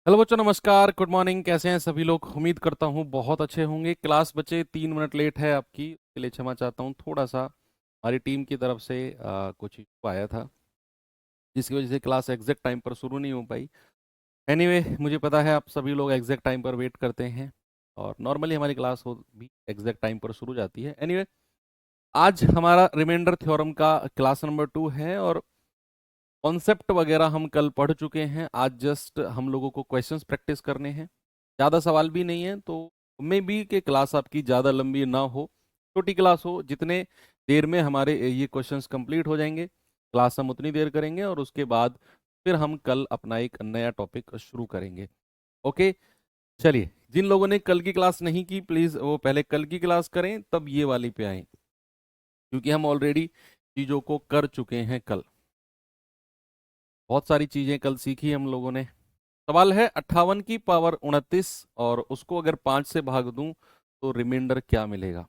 Hello बच्चों, नमस्कार, good morning. कैसे हैं सभी लोग? उम्मीद करता हूँ बहुत अच्छे होंगे। क्लास बच्चे 3 मिनट लेट है आपकी, के लिए क्षमा चाहता हूँ। थोड़ा सा हमारी टीम की तरफ से कुछ इशू आया था, जिसकी वजह से क्लास एग्जैक्ट टाइम पर शुरू नहीं हो पाई। एनीवे, मुझे पता है आप सभी लोग एग्जैक्ट टाइम पर वेट करते हैं, और नॉर्मली हमारी क्लास हो भी एग्जैक्ट टाइम पर शुरू जाती है। एनीवे, आज हमारा रिमाइंडर थ्योरम का क्लास नंबर 2 है, और कॉन्सेप्ट वगैरह हम कल पढ़ चुके हैं। आज जस्ट हम लोगों को क्वेश्चंस प्रैक्टिस करने हैं। ज़्यादा सवाल भी नहीं है, तो मे बी कि क्लास आपकी ज़्यादा लंबी ना हो, छोटी क्लास हो। जितने देर में हमारे ये क्वेश्चंस कंप्लीट हो जाएंगे, क्लास हम उतनी देर करेंगे, और उसके बाद फिर हम कल अपना एक नया टॉपिक शुरू करेंगे। ओके, चलिए। जिन लोगों ने कल की क्लास नहीं की, प्लीज़ वो पहले कल की क्लास करें, तब ये वाली पे आएँ, क्योंकि हम ऑलरेडी चीज़ों को कर चुके हैं कल। बहुत सारी चीजें कल सीखी हम लोगों ने। सवाल है 58 की पावर 29, और उसको अगर 5 से भाग दूं तो रिमाइंडर क्या मिलेगा।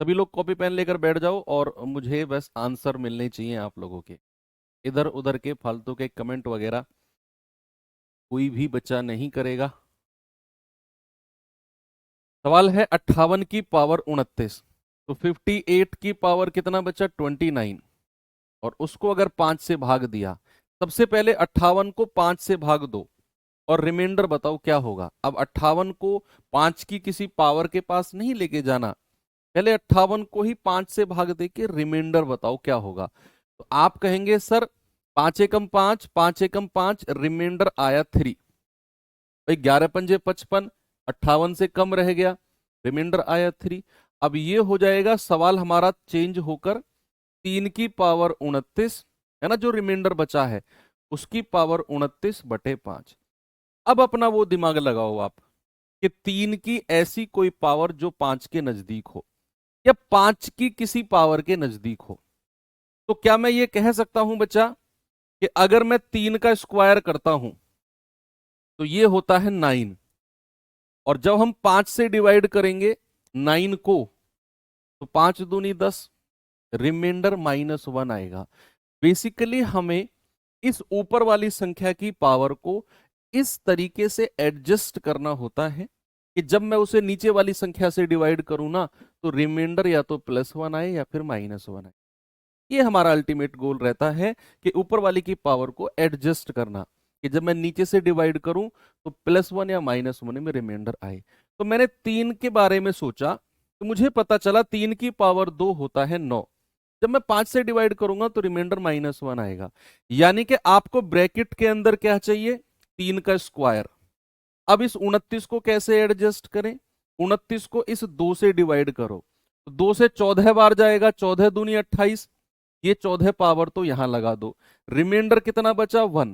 सभी लोग कॉपी पेन लेकर बैठ जाओ, और मुझे बस आंसर मिलने चाहिए आप लोगों के। इधर उधर के फालतू के कमेंट वगैरह कोई भी बच्चा नहीं करेगा। सवाल है 58 की पावर 29, तो 58 की पावर कितना बचा? 29। और उसको अगर 5 से भाग दिया, सबसे पहले 58 को 5 से भाग दो, और रिमाइंडर बताओ क्या होगा। अब 58 को 5 की किसी पावर के पास नहीं लेके जाना, पहले 58 को ही 5 से भाग दे के रिमाइंडर बताओ क्या होगा। तो आप कहेंगे सर 5 एकम 5, 5 एकम 5, रिमाइंडर आया 3। भाई 11 पंजे 55, 58 से कम रह गया, रिमाइंडर आया 3। अब ये हो जाएगा सवाल हमारा चेंज होकर 3 की पावर 29, है ना, जो रिमाइंडर बचा है उसकी पावर 29/5। अब अपना वो दिमाग लगाओ आप, कि 3 की ऐसी कोई पावर जो 5 के नजदीक हो, या 5 की किसी पावर के नजदीक हो। तो क्या मैं ये कह सकता हूं बच्चा कि अगर मैं 3 का स्क्वायर करता हूं तो ये होता है 9, और जब हम 5 से डिवाइड करेंगे 9 को, तो 5 दूनी 10, रिमाइंडर -1 आएगा। बेसिकली हमें इस ऊपर वाली संख्या की पावर को इस तरीके से एडजस्ट करना होता है कि जब मैं उसे नीचे वाली संख्या से डिवाइड करूं ना, तो रिमाइंडर या तो +1 आए या फिर -1 आए। ये हमारा अल्टीमेट गोल रहता है, कि ऊपर वाली की पावर को एडजस्ट करना, कि जब मैं नीचे से डिवाइड करूं तो +1 या -1 में रिमाइंडर आए। तो मैंने 3 के बारे में सोचा, तो मुझे पता चला 3 की पावर 2 होता है 9। जब मैं 5 से डिवाइड करूंगा तो रिमाइंडर -1 आएगा। यानी कि आपको ब्रैकेट के अंदर क्या चाहिए? 3 का स्क्वायर। अब इस 29 को कैसे एडजस्ट करें? 29 को इस 2 से डिवाइड करो, तो 2 से 14 बार जाएगा, 14 दूनी 28। ये 14 पावर तो यहां लगा दो, रिमाइंडर कितना बचा? 1।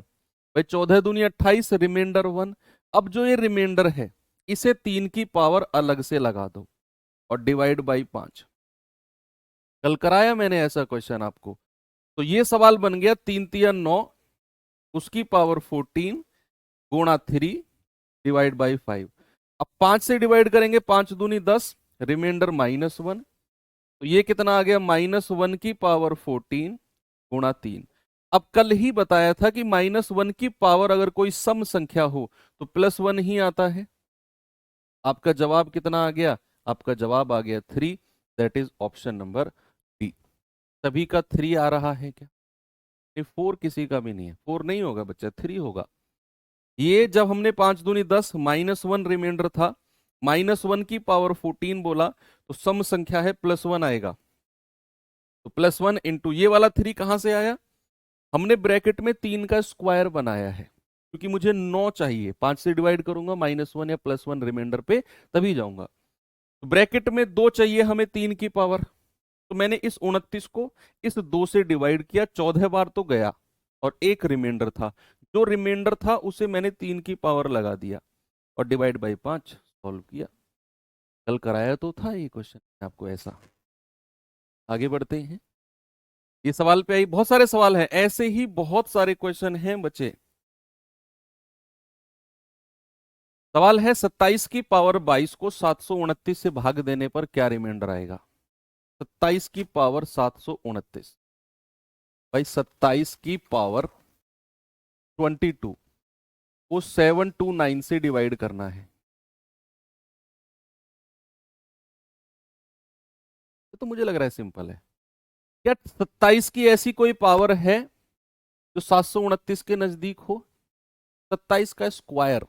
भाई 14 दूनी 28, रिमाइंडर 1। अब जो ये रिमाइंडर है, इसे 3 की पावर अलग से लगा दो, और डिवाइड बाई 5। कल कराया मैंने ऐसा क्वेश्चन आपको। तो ये सवाल बन गया 3 तिया 9, उसकी पावर 14 गुणा 3 डिवाइड बाई 5। अब 5 से डिवाइड करेंगे, 5 दूनी 10, रिमाइंडर -1। तो ये कितना आ गया? -1 की पावर 14 गुणा 3। अब कल ही बताया था कि -1 की पावर अगर कोई सम संख्या हो तो +1 ही आता है। आपका जवाब कितना आ गया? आपका जवाब आ गया 3। That is option number D. सभी का 3 आ रहा है क्या? नहीं, 4 किसी का भी नहीं है। 4 नहीं होगा बच्चा, 3 होगा। ये जब हमने 5 दूनी 10, -1 रिमाइंडर था, -1 की पावर 14 बोला, तो सम संख्या है +1 आएगा। तो +1 इंटू ये वाला 3 कहां से आया? हमने ब्रैकेट में 3 का स्क्वायर बनाया है, क्योंकि मुझे 9 चाहिए। 5 से डिवाइड करूंगा -1 या +1 रिमाइंडर पे, तभी जाऊंगा। तो ब्रैकेट में 2 चाहिए हमें 3 की पावर। तो मैंने इस 29 को इस 2 से डिवाइड किया, 14 बार तो गया, और एक रिमाइंडर था। जो रिमाइंडर था उसे मैंने 3 की पावर लगा दिया, और डिवाइड बाई 5 सॉल्व किया। कल कराया तो था ये क्वेश्चन आपको ऐसा। आगे बढ़ते हैं। ये सवाल पे आई, बहुत सारे सवाल हैं, ऐसे ही बहुत सारे क्वेश्चन हैं बच्चे। सवाल है 27 की पावर 22 को 729 से भाग देने पर क्या रिमाइंडर आएगा? 27 की पावर 729। भाई 27 की पावर 22 वो 729 से डिवाइड करना है। तो मुझे लग रहा है सिंपल है। क्या 27 की ऐसी कोई पावर है जो 729 के नजदीक हो? 27 का स्क्वायर,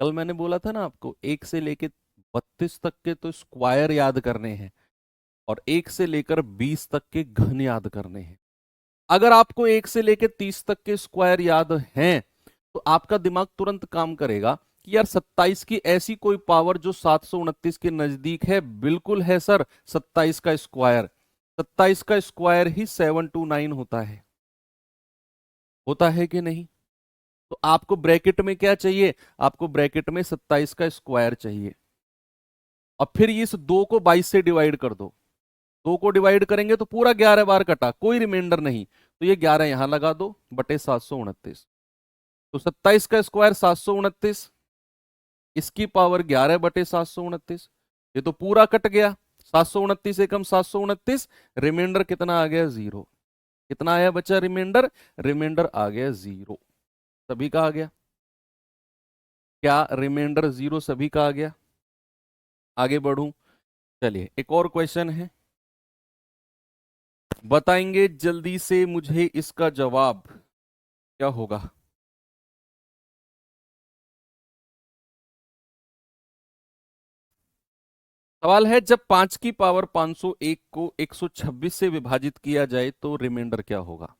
कल मैंने बोला था ना आपको, 1 से लेके 32 तक के तो स्क्वायर याद करने हैं और 1 से लेकर 20 तक के घन याद करने हैं। अगर आपको 1 से लेकर 30 तक के स्क्वायर याद हैं तो आपका दिमाग तुरंत काम करेगा कि यार 27 की ऐसी कोई पावर जो 729 के नजदीक है। बिल्कुल है सर, 27 का स्क्वायर, 27 का स्क्वायर ही 729 होता है कि नहीं? तो आपको ब्रैकेट में क्या चाहिए? आपको ब्रैकेट में 27 का स्क्वायर चाहिए। और फिर इस 2 को 22 से डिवाइड कर दो। 2 को डिवाइड करेंगे तो पूरा 11 बार कटा, कोई रिमाइंडर नहीं, तो ये 11 यहां लगा दो बटे 729। तो 27 का स्क्वायर 729, इसकी पावर 11 बटे 729। ये तो पूरा कट गया, 729 एकम 729, रिमाइंडर कितना आ गया? 0। कितना आया बच्चा रिमाइंडर? रिमाइंडर आ गया 0। सभी का आ गया क्या? रिमाइंडर 0 सभी का आ गया। आगे बढ़ूं? चलिए एक और क्वेश्चन है, बताएंगे जल्दी से मुझे इसका जवाब क्या होगा? सवाल है, जब 5 की पावर 501 को 126 से विभाजित किया जाए तो रिमाइंडर क्या होगा?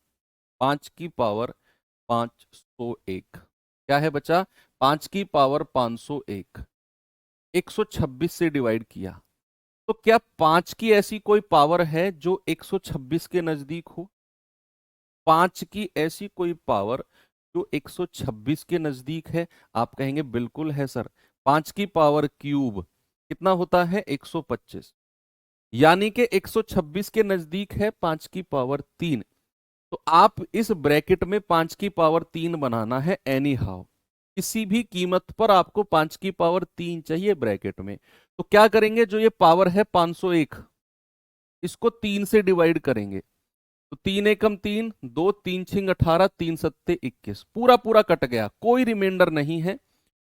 5 की पावर 501 क्या है बच्चा? 5 की पावर 501, 126 से डिवाइड किया, तो क्या 5 की ऐसी कोई पावर है जो 126 के नजदीक हो? 5 की ऐसी कोई पावर जो 126 के नजदीक है? आप कहेंगे बिल्कुल है सर। 5 की पावर क्यूब कितना होता है? 125, यानी कि 126 के नजदीक है 5 की पावर 3। तो आप इस ब्रैकेट में 5 की पावर 3 बनाना है एनी हाउ, किसी भी कीमत पर आपको 5 की पावर 3 चाहिए ब्रैकेट में। तो क्या करेंगे, जो ये पावर है 501, इसको 3 से डिवाइड करेंगे। तो 3 एकम 3, 2 3 छिंग 18, 3 सत्ते 21, पूरा पूरा कट गया, कोई रिमाइंडर नहीं है।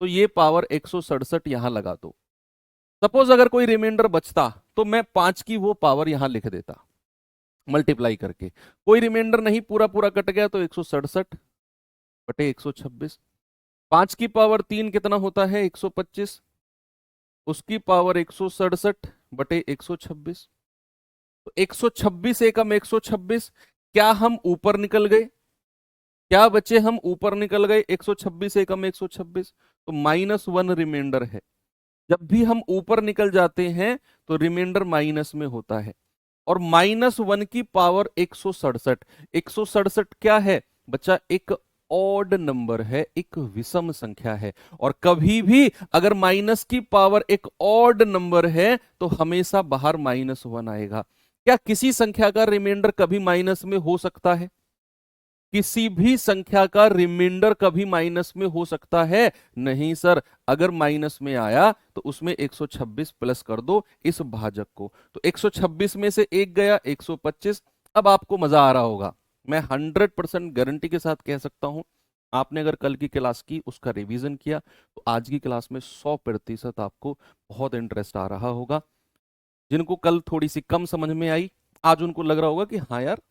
तो ये पावर 167 यहां लगा दो। सपोज अगर कोई रिमाइंडर बचता तो मैं 5 की वो पावर यहां लिख देता मल्टीप्लाई करके। कोई रिमाइंडर नहीं, पूरा पूरा कट गया, तो 167 बटे 126। 5 की पावर 3 कितना होता है? 125, उसकी पावर 167 बटे 126। तो 126 एकम 126, क्या हम ऊपर निकल गए? क्या बचे? हम ऊपर निकल गए। 126 एकम 126, तो -1 रिमाइंडर है। जब भी हम ऊपर निकल जाते हैं तो रिमाइंडर माइनस में होता है। और -1 की पावर 167, 167 क्या है बच्चा? एक ऑड नंबर है, एक विषम संख्या है। और कभी भी अगर माइनस की पावर एक ऑड नंबर है तो हमेशा बाहर -1 आएगा। क्या किसी संख्या का रिमाइंडर कभी माइनस में हो सकता है? किसी भी संख्या का रिमाइंडर कभी माइनस में हो सकता है? नहीं सर। अगर माइनस में आया तो उसमें 126 प्लस कर दो इस भाजक को, तो 126 में से एक गया 125। अब आपको मजा आ रहा होगा, मैं 100% गारंटी के साथ कह सकता हूं, आपने अगर कल की क्लास की उसका रिवीजन किया तो आज की क्लास में 100% आपको बहुत इंटरेस्ट आ रहा होगा। जिनको कल थोड़ी सी कम समझ में आई, आज उनको लग रहा होगा कि हाँ यार,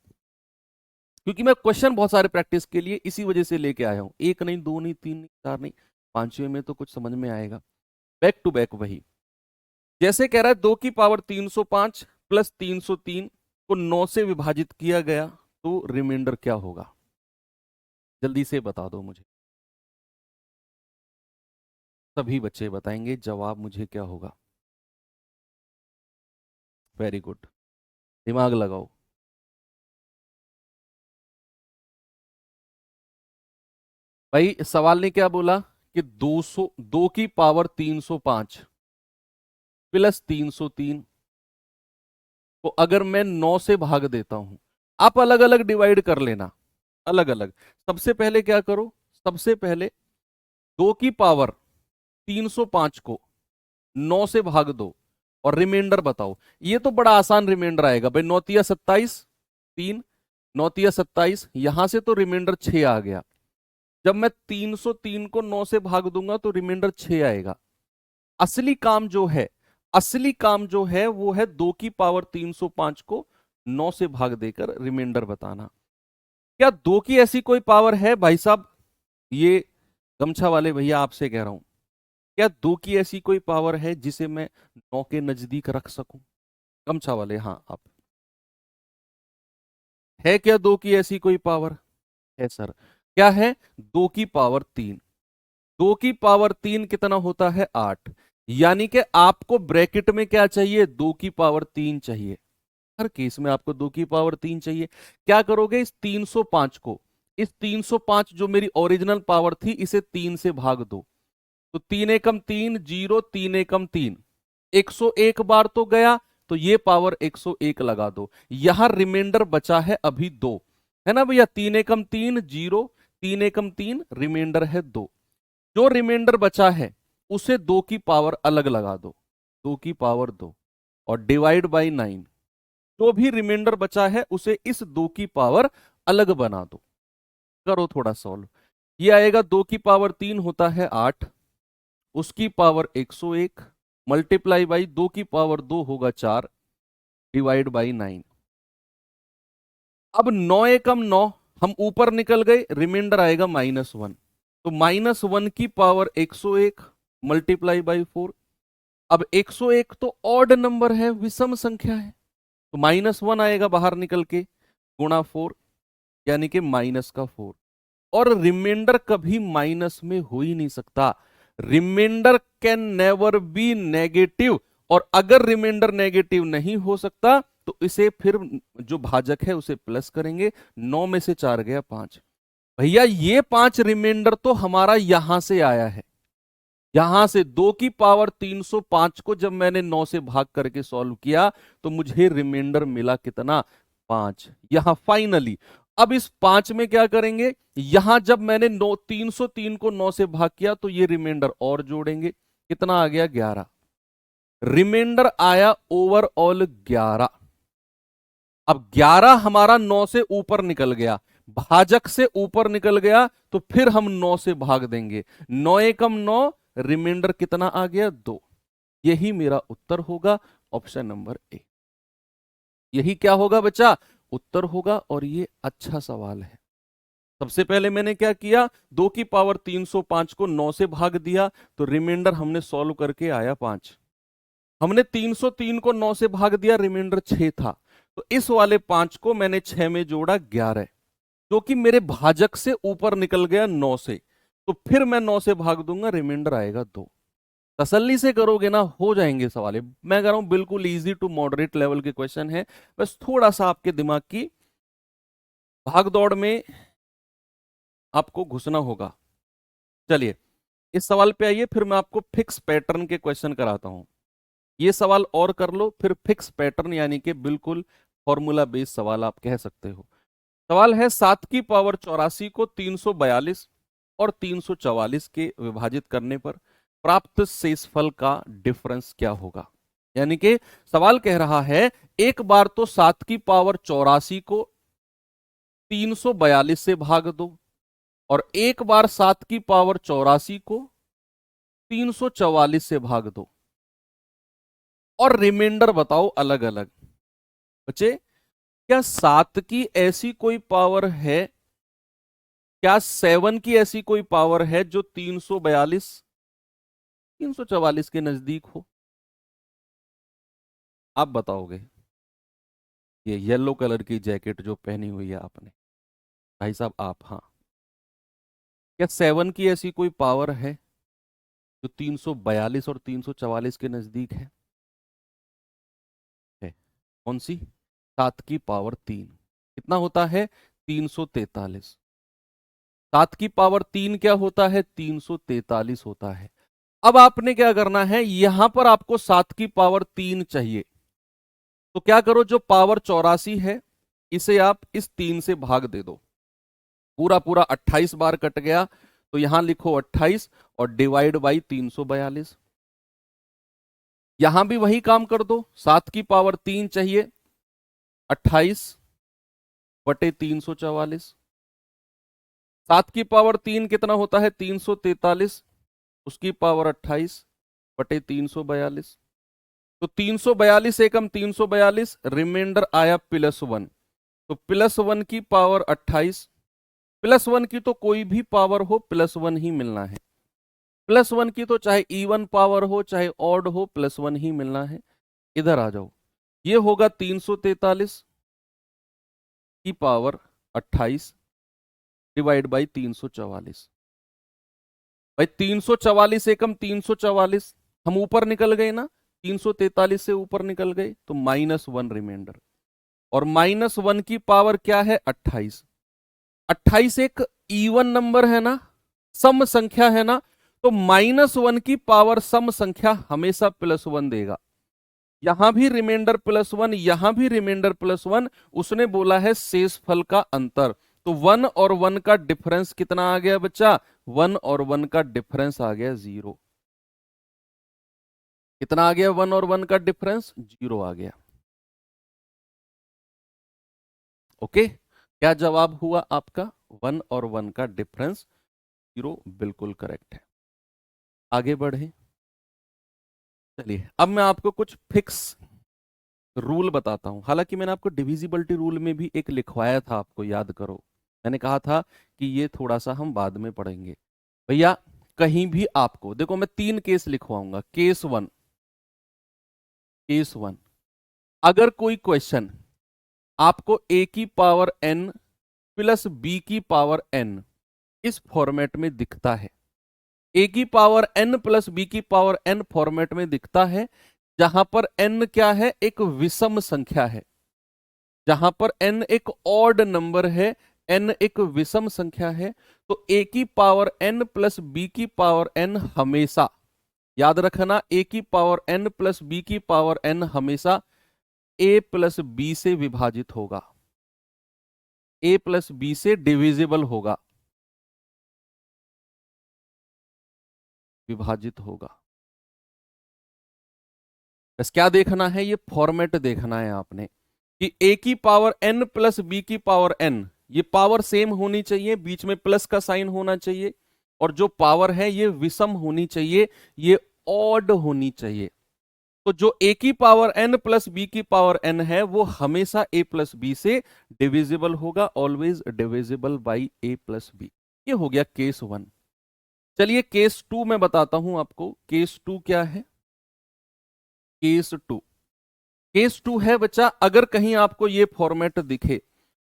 क्योंकि मैं क्वेश्चन बहुत सारे प्रैक्टिस के लिए इसी वजह से लेके आया हूं, एक नहीं, दो नहीं, तीन नहीं, चार नहीं, पांचवें में तो कुछ समझ में आएगा। बैक टू बैक वही, जैसे कह रहा है 2 की पावर 305 प्लस 303 को 9 से विभाजित किया गया तो रिमाइंडर क्या होगा? जल्दी से बता दो मुझे। सभी बच्चे बताएंगे जवाब मुझे क्या होगा। वेरी गुड, दिमाग लगाओ। भाई सवाल ने क्या बोला कि 2 की पावर 305 प्लस 303 को अगर मैं 9 से भाग देता हूं, आप अलग अलग डिवाइड कर लेना, अलग अलग। सबसे पहले क्या करो, सबसे पहले 2 की पावर 305 को 9 से भाग दो और रिमाइंडर बताओ। ये तो बड़ा आसान रिमाइंडर आएगा भाई, 9×3 = 27, 3 9×27, यहां से तो रिमाइंडर 6 आ गया। जब मैं 303 को 9 से भाग दूंगा तो रिमाइंडर 6 आएगा। असली काम जो है, असली काम जो है वो है 2 की पावर 305 को 9 से भाग देकर रिमाइंडर बताना। क्या 2 की ऐसी कोई पावर है भाई साहब, ये गमछा वाले भैया आपसे कह रहा हूं, क्या 2 की ऐसी कोई पावर है जिसे मैं 9 के नजदीक रख सकूं? गमछा वाले, हाँ आप, है क्या 2 की ऐसी कोई पावर? है सर। क्या है? 2 की पावर 3। 2 की पावर 3 कितना होता है? 8। यानी कि आपको ब्रैकेट में क्या चाहिए? 2 की पावर 3 चाहिए। हर केस में आपको 2 की पावर 3 चाहिए। क्या करोगे? इस 305 को, इस 305 जो मेरी ओरिजिनल पावर थी, इसे 3 से भाग दो। तो 3 एकम 3 0, 3 एकम 3 101 बार तो गया, तो ये पावर 101 लगा दो। यहां रिमाइंडर बचा है अभी 2, है ना भैया? 3 एकम 3 0, 3 एकम 3, रिमाइंडर है 2। जो रिमाइंडर बचा है उसे 2 की पावर अलग लगा दो, 2 की पावर 2, और डिवाइड बाई 9। जो भी रिमाइंडर बचा है उसे इस 2 की पावर अलग बना दो। करो थोड़ा सॉल्व। ये आएगा 2 की पावर 3 होता है 8, उसकी पावर 101, मल्टीप्लाई बाई 2 की पावर 2 होगा 4, डिवाइड बाई 9। अब 9 एकम 9, हम ऊपर निकल गए, रिमाइंडर आएगा -1। तो -1 की पावर 101 मल्टीप्लाई बाई 4। अब 101 तो ऑड नंबर है, विषम संख्या है, तो -1 आएगा बाहर निकल के, गुणा 4, यानी कि -4। और रिमाइंडर कभी माइनस में हो ही नहीं सकता। Remainder can never be negative, और अगर रिमाइंडर नेगेटिव नहीं हो सकता तो इसे फिर जो भाजक है उसे प्लस करेंगे। 9 में से 4 गया 5। भैया ये 5 रिमाइंडर तो हमारा यहां से आया है, यहां से 2 की पावर 305 को जब मैंने 9 से भाग करके सॉल्व किया तो मुझे रिमाइंडर मिला कितना? 5। यहां फाइनली अब इस 5 में क्या करेंगे? यहां जब मैंने 303 को 9 से भाग किया तो ये रिमाइंडर और जोड़ेंगे, कितना आ गया? 11। रिमाइंडर आया ओवरऑल 11। अब 11 हमारा 9 से ऊपर निकल गया, भाजक से ऊपर निकल गया, तो फिर हम 9 से भाग देंगे। 9 एकम 9, रिमाइंडर कितना आ गया? 2। यही मेरा उत्तर होगा, ऑप्शन नंबर ए। यही क्या होगा बच्चा? उत्तर होगा। और ये अच्छा सवाल है। सबसे पहले मैंने क्या किया? 2 की पावर 305 को 9 से भाग दिया, तो रिमाइंडर हमने सॉल्व करके आया 5। हमने 303 को 9 से भाग दिया, रिमाइंडर 6 था, तो इस वाले 5 को मैंने 6 में जोड़ा 11, जो कि मेरे भाजक से ऊपर निकल गया 9 से, तो फिर मैं 9 से भाग दूंगा, रिमाइंडर आएगा 2। तसल्ली से करोगे ना, हो जाएंगे सवाल। मैं कह रहा हूं बिल्कुल इजी टू मॉडरेट लेवल के क्वेश्चन है, बस थोड़ा सा आपके दिमाग की भाग दौड़ में आपको घुसना होगा। चलिए इस सवाल पे आइए, फिर मैं आपको फिक्स पैटर्न के क्वेश्चन कराता हूं। ये सवाल और कर लो, फिर फिक्स पैटर्न यानी कि बिल्कुल फॉर्मूला बेस्ड सवाल आप कह सकते हो। सवाल है 7 की पावर 84 को 342 और 344 के विभाजित करने पर प्राप्त शेषफल का डिफरेंस क्या होगा? यानी कि सवाल कह रहा है एक बार तो 7 की पावर 84 को 342 से भाग दो, और एक बार 7 की पावर 84 को 344 से भाग दो, और रिमाइंडर बताओ अलग अलग। बच्चे क्या 7 की ऐसी कोई पावर है, क्या 7 की ऐसी कोई पावर है जो 342 344 के नजदीक हो? आप बताओगे। ये येलो कलर की जैकेट जो पहनी हुई है आपने, भाई साहब आप, हाँ, क्या 7 की ऐसी कोई पावर है जो 342 और 344 के नजदीक है? कौन सी? 7 की पावर 3 कितना होता है? 343। 7 की पावर 3 क्या होता है? 343 होता है। अब आपने क्या करना है, यहां पर आपको 7 की पावर 3 चाहिए, तो क्या करो, जो पावर 84 है इसे आप इस 3 से भाग दे दो, पूरा पूरा 28 बार कट गया, तो यहां लिखो 28 और डिवाइड बाई 342। यहां भी वही काम कर दो, 7 की पावर 3 चाहिए, 28 बटे 344। 7 की पावर 3 कितना होता है 343, उसकी पावर 28 बटे 342। तो 342 एकम 342, रिमाइंडर आया +1। तो +1 की पावर 28, +1 की तो कोई भी पावर हो +1 ही मिलना है। +1 की तो चाहे इवन पावर हो चाहे ऑड हो +1 ही मिलना है। इधर आ जाओ, ये होगा 343 की पावर 28 डिवाइड बाई 344। भाई 344 एकम 344, हम ऊपर निकल गए ना, 343 से ऊपर निकल गए तो -1 रिमाइंडर। और -1 की पावर क्या है 28। 28 एक इवन नंबर है ना, सम संख्या है ना, तो -1 की पावर सम संख्या हमेशा +1 देगा। यहां भी रिमाइंडर +1, यहां भी रिमाइंडर +1। उसने बोला है शेषफल का अंतर, तो 1 और 1 का डिफरेंस कितना आ गया बच्चा, 1 और 1 का डिफरेंस आ गया 0। कितना आ गया 1 और 1 का डिफरेंस, 0 आ गया। ओके, क्या जवाब हुआ आपका, 1 और 1 का डिफरेंस 0, बिल्कुल करेक्ट है। आगे बढ़े, चलिए अब मैं आपको कुछ फिक्स रूल बताता हूं। हालांकि मैंने आपको डिविजिबिलिटी रूल में भी एक लिखवाया था, आपको याद करो, मैंने कहा था कि ये थोड़ा सा हम बाद में पढ़ेंगे। भैया कहीं भी आपको देखो, मैं 3 केस लिखवाऊंगा। केस 1, अगर कोई क्वेश्चन आपको a की पावर n प्लस b की पावर n इस फॉर्मेट में दिखता है, a की पावर n प्लस b की पावर n फॉर्मेट में दिखता है, जहां पर n क्या है, एक विषम संख्या है, जहां पर n एक ऑड नंबर है, n एक विषम संख्या है, तो a की पावर n प्लस b की पावर n हमेशा, याद रखना, a की पावर n प्लस b की पावर n हमेशा a प्लस b से विभाजित होगा, a प्लस b से डिविजिबल होगा, विभाजित होगा। बस क्या देखना है, ये फॉर्मेट देखना है आपने कि a की पावर n प्लस b की पावर n, ये पावर सेम होनी चाहिए, बीच में प्लस का साइन होना चाहिए, और जो पावर है ये विषम होनी चाहिए, ये ऑड होनी चाहिए। तो जो a की पावर n प्लस b की पावर n है वो हमेशा a प्लस b से डिविजिबल होगा, always divisible by a plus b। ये हो गया केस 1। चलिए केस 2 मैं बताता हूं आपको। केस 2 क्या है, केस 2 है बच्चा, अगर कहीं आपको ये फॉर्मेट दिखे,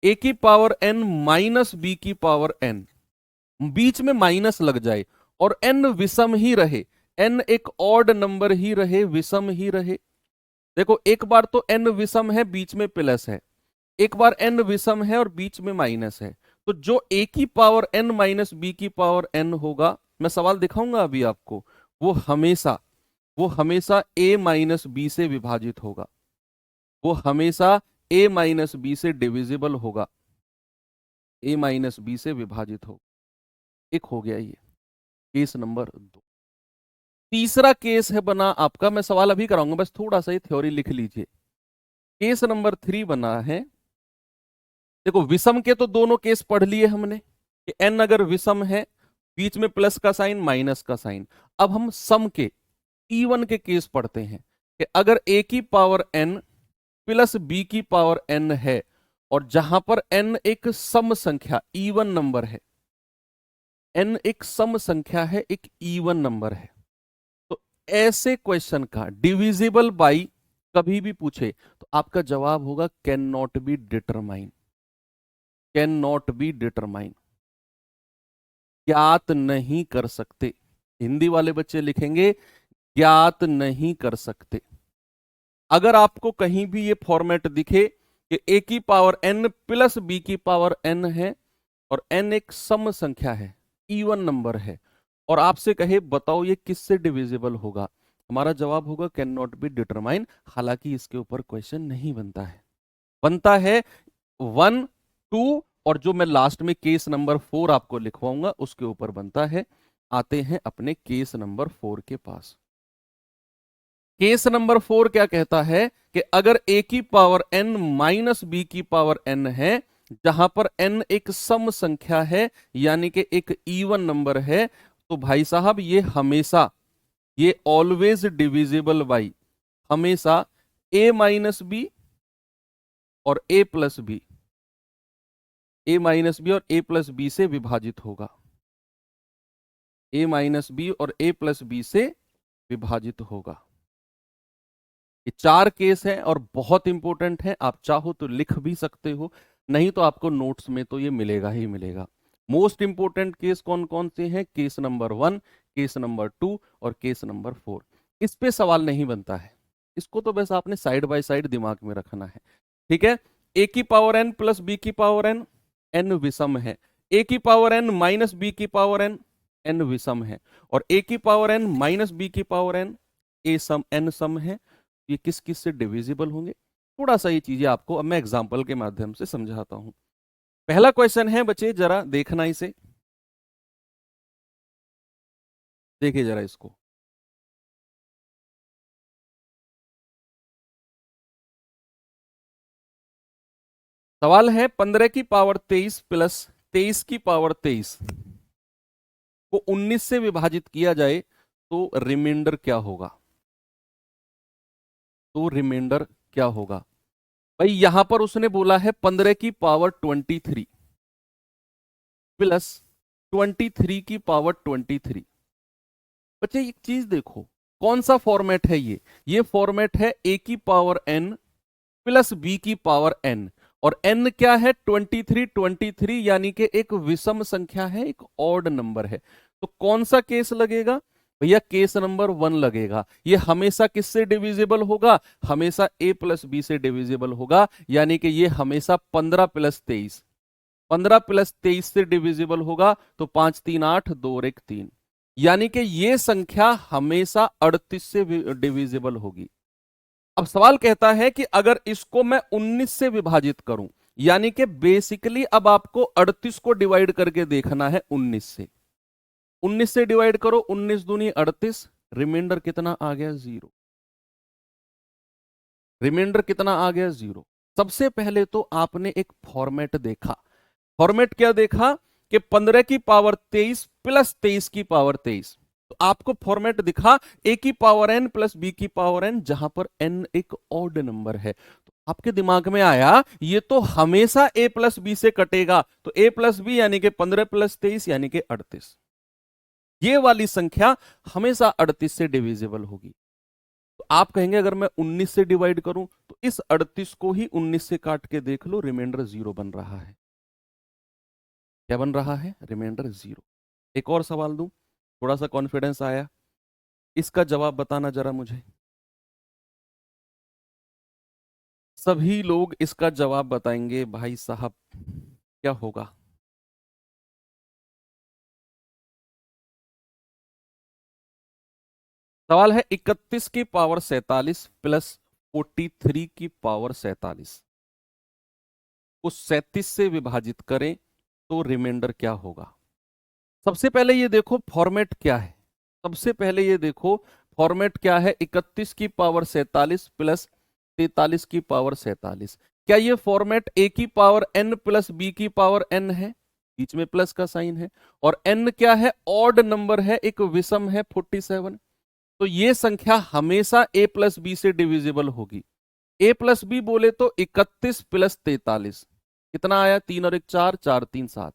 a की पावर n माइनस b की पावर n, बीच में माइनस लग जाए और n विषम ही रहे, n एक ऑड नंबर ही रहे, विषम ही रहे। देखो एक बार तो n विषम है, बीच में प्लस है, एक बार n विषम है और बीच में माइनस है, तो जो a की पावर n माइनस b की पावर n होगा, मैं सवाल दिखाऊंगा अभी आपको, वो हमेशा a माइनस b से विभाजित होगा, वो हमेशा a माइनस b से डिविजिबल होगा, a माइनस b से विभाजित होगा। एक हो गया ये केस नंबर 2। तीसरा केस है बना आपका, मैं सवाल अभी कराऊंगा, बस थोड़ा सा ये थ्योरी लिख लीजिए। केस नंबर 3 बना है, देखो विषम के तो दोनों केस पढ़ लिए हमने कि n अगर विषम है, बीच में प्लस का साइन माइनस का साइन। अब हम सम के इवन के केस पढ़ते हैं कि अगर a की पावर n प्लस b की पावर n है, और जहां पर n एक सम संख्या इवन नंबर है, n एक सम संख्या है, एक इवन नंबर है, तो ऐसे क्वेश्चन का डिविजिबल बाई कभी भी पूछे तो आपका जवाब होगा can not be determine, can not be determine, ज्ञात नहीं कर सकते। हिंदी वाले बच्चे लिखेंगे ज्ञात नहीं कर सकते। अगर आपको कहीं भी ये फॉर्मेट दिखे कि a की पावर n प्लस b की पावर n है और n एक सम संख्या है, इवन नंबर है, और आपसे कहे बताओ ये किससे डिविजिबल होगा, हमारा जवाब होगा कैन नॉट बी डिटरमाइन। हालांकि इसके ऊपर क्वेश्चन नहीं बनता है, बनता है 1, 2 और जो मैं लास्ट में केस नंबर 4 आपको लिखवाऊंगा उसके ऊपर बनता है। आते हैं अपने केस नंबर 4 के पास। केस नंबर 4 क्या कहता है कि अगर a की पावर n माइनस b की पावर n है जहां पर n एक सम संख्या है यानी कि एक इवन नंबर है, तो भाई साहब ये ऑलवेज डिविजिबल बाई हमेशा a माइनस बी और a plus B, a minus B और a प्लस बी से विभाजित होगा। a माइनस बी और a प्लस बी से विभाजित होगा। ये चार केस हैं और बहुत इंपॉर्टेंट है, आप चाहो तो लिख भी सकते हो, नहीं तो आपको नोट्स में तो ये मिलेगा ही मिलेगा। मोस्ट इंपॉर्टेंट केस कौन कौन से हैं? केस नंबर 1, केस नंबर 2 और केस नंबर 4। इस पे सवाल नहीं बनता है, इसको तो बस आपने साइड बाय साइड दिमाग में रखना है। ठीक है, ए की पावर एन प्लस बी की पावर एन, एन विषम है। ए की पावर एन माइनस बी की पावर एन, एन विषम है। और ए की पावर एन माइनस बी की पावर एन, ए सम एन सम है। ये किस किस से डिविजिबल होंगे? थोड़ा सा ये चीजें आपको अब मैं एग्जांपल के माध्यम से समझाता हूं। पहला क्वेश्चन है बच्चे, जरा देखना इसे, देखिए जरा इसको। सवाल है 15 की पावर 23 प्लस 23 की पावर 23 को 19 से विभाजित किया जाए तो रिमाइंडर क्या होगा? तो रिमाइंडर क्या होगा? भाई यहां पर उसने बोला है 15 की पावर 23 प्लस 23 की पावर 23। बच्चे एक चीज देखो, कौन सा फॉर्मेट है ये फॉर्मेट है ए की पावर एन प्लस बी की पावर एन। और एन क्या है? 23, 23 यानी कि एक विषम संख्या है, एक ऑड नंबर है। तो कौन सा केस लगेगा? भैया केस नंबर 1 लगेगा। ये हमेशा किससे डिविजिबल होगा? हमेशा ए प्लस बी से डिविजिबल होगा, यानी कि ये हमेशा 15 प्लस 23, 15 प्लस 23 से डिविजिबल होगा। तो 5 3 8, 2 और 1 3, यानी कि ये संख्या हमेशा 38 से डिविजिबल होगी। अब सवाल कहता है कि अगर इसको मैं 19 से विभाजित करूं, यानी कि बेसिकली अब आपको 38 को डिवाइड करके देखना है 19 से। 19 से डिवाइड करो, 19 दूनी 38, रिमाइंडर कितना आ गया? 0। रिमाइंडर कितना आ गया? 0। सबसे पहले तो आपने एक फॉर्मेट देखा। फॉर्मेट क्या देखा? कि 15 की पावर 23 प्लस 23 की पावर 23। तो आपको फॉर्मेट दिखा ए की पावर एन प्लस बी की पावर एन, जहां पर एन एक ऑड नंबर है। तो आपके दिमाग में आया ये तो हमेशा ए प्लस बी से कटेगा, तो ए प्लस बी यानी कि 15 प्लस 23 यानी कि 38। ये वाली संख्या हमेशा 38 से डिविजिबल होगी। तो आप कहेंगे अगर मैं 19 से डिवाइड करूं तो इस 38 को ही 19 से काट के देख लो, रिमाइंडर 0 बन रहा है। क्या बन रहा है? रिमाइंडर 0। एक और सवाल दूं, थोड़ा सा कॉन्फिडेंस आया, इसका जवाब बताना जरा मुझे। सभी लोग इसका जवाब बताएंगे भाई साहब, क्या होगा? सवाल है 31 की पावर 47 प्लस 43 की पावर 47 को 37 से विभाजित करें तो रिमाइंडर क्या होगा? सबसे पहले ये देखो फॉर्मेट क्या है। सबसे पहले ये देखो फॉर्मेट क्या है। 31 की पावर 47 प्लस 43 की पावर 47, क्या ये फॉर्मेट ए की पावर एन प्लस बी की पावर एन है? बीच में प्लस का साइन है। और एन क्या है? ऑड नंबर है, एक विषम है 47। तो ये संख्या हमेशा ए प्लस बी से डिविजिबल होगी। ए प्लस बी बोले तो 31 प्लस 43 कितना आया? 3 और 1 4, 4 3 7।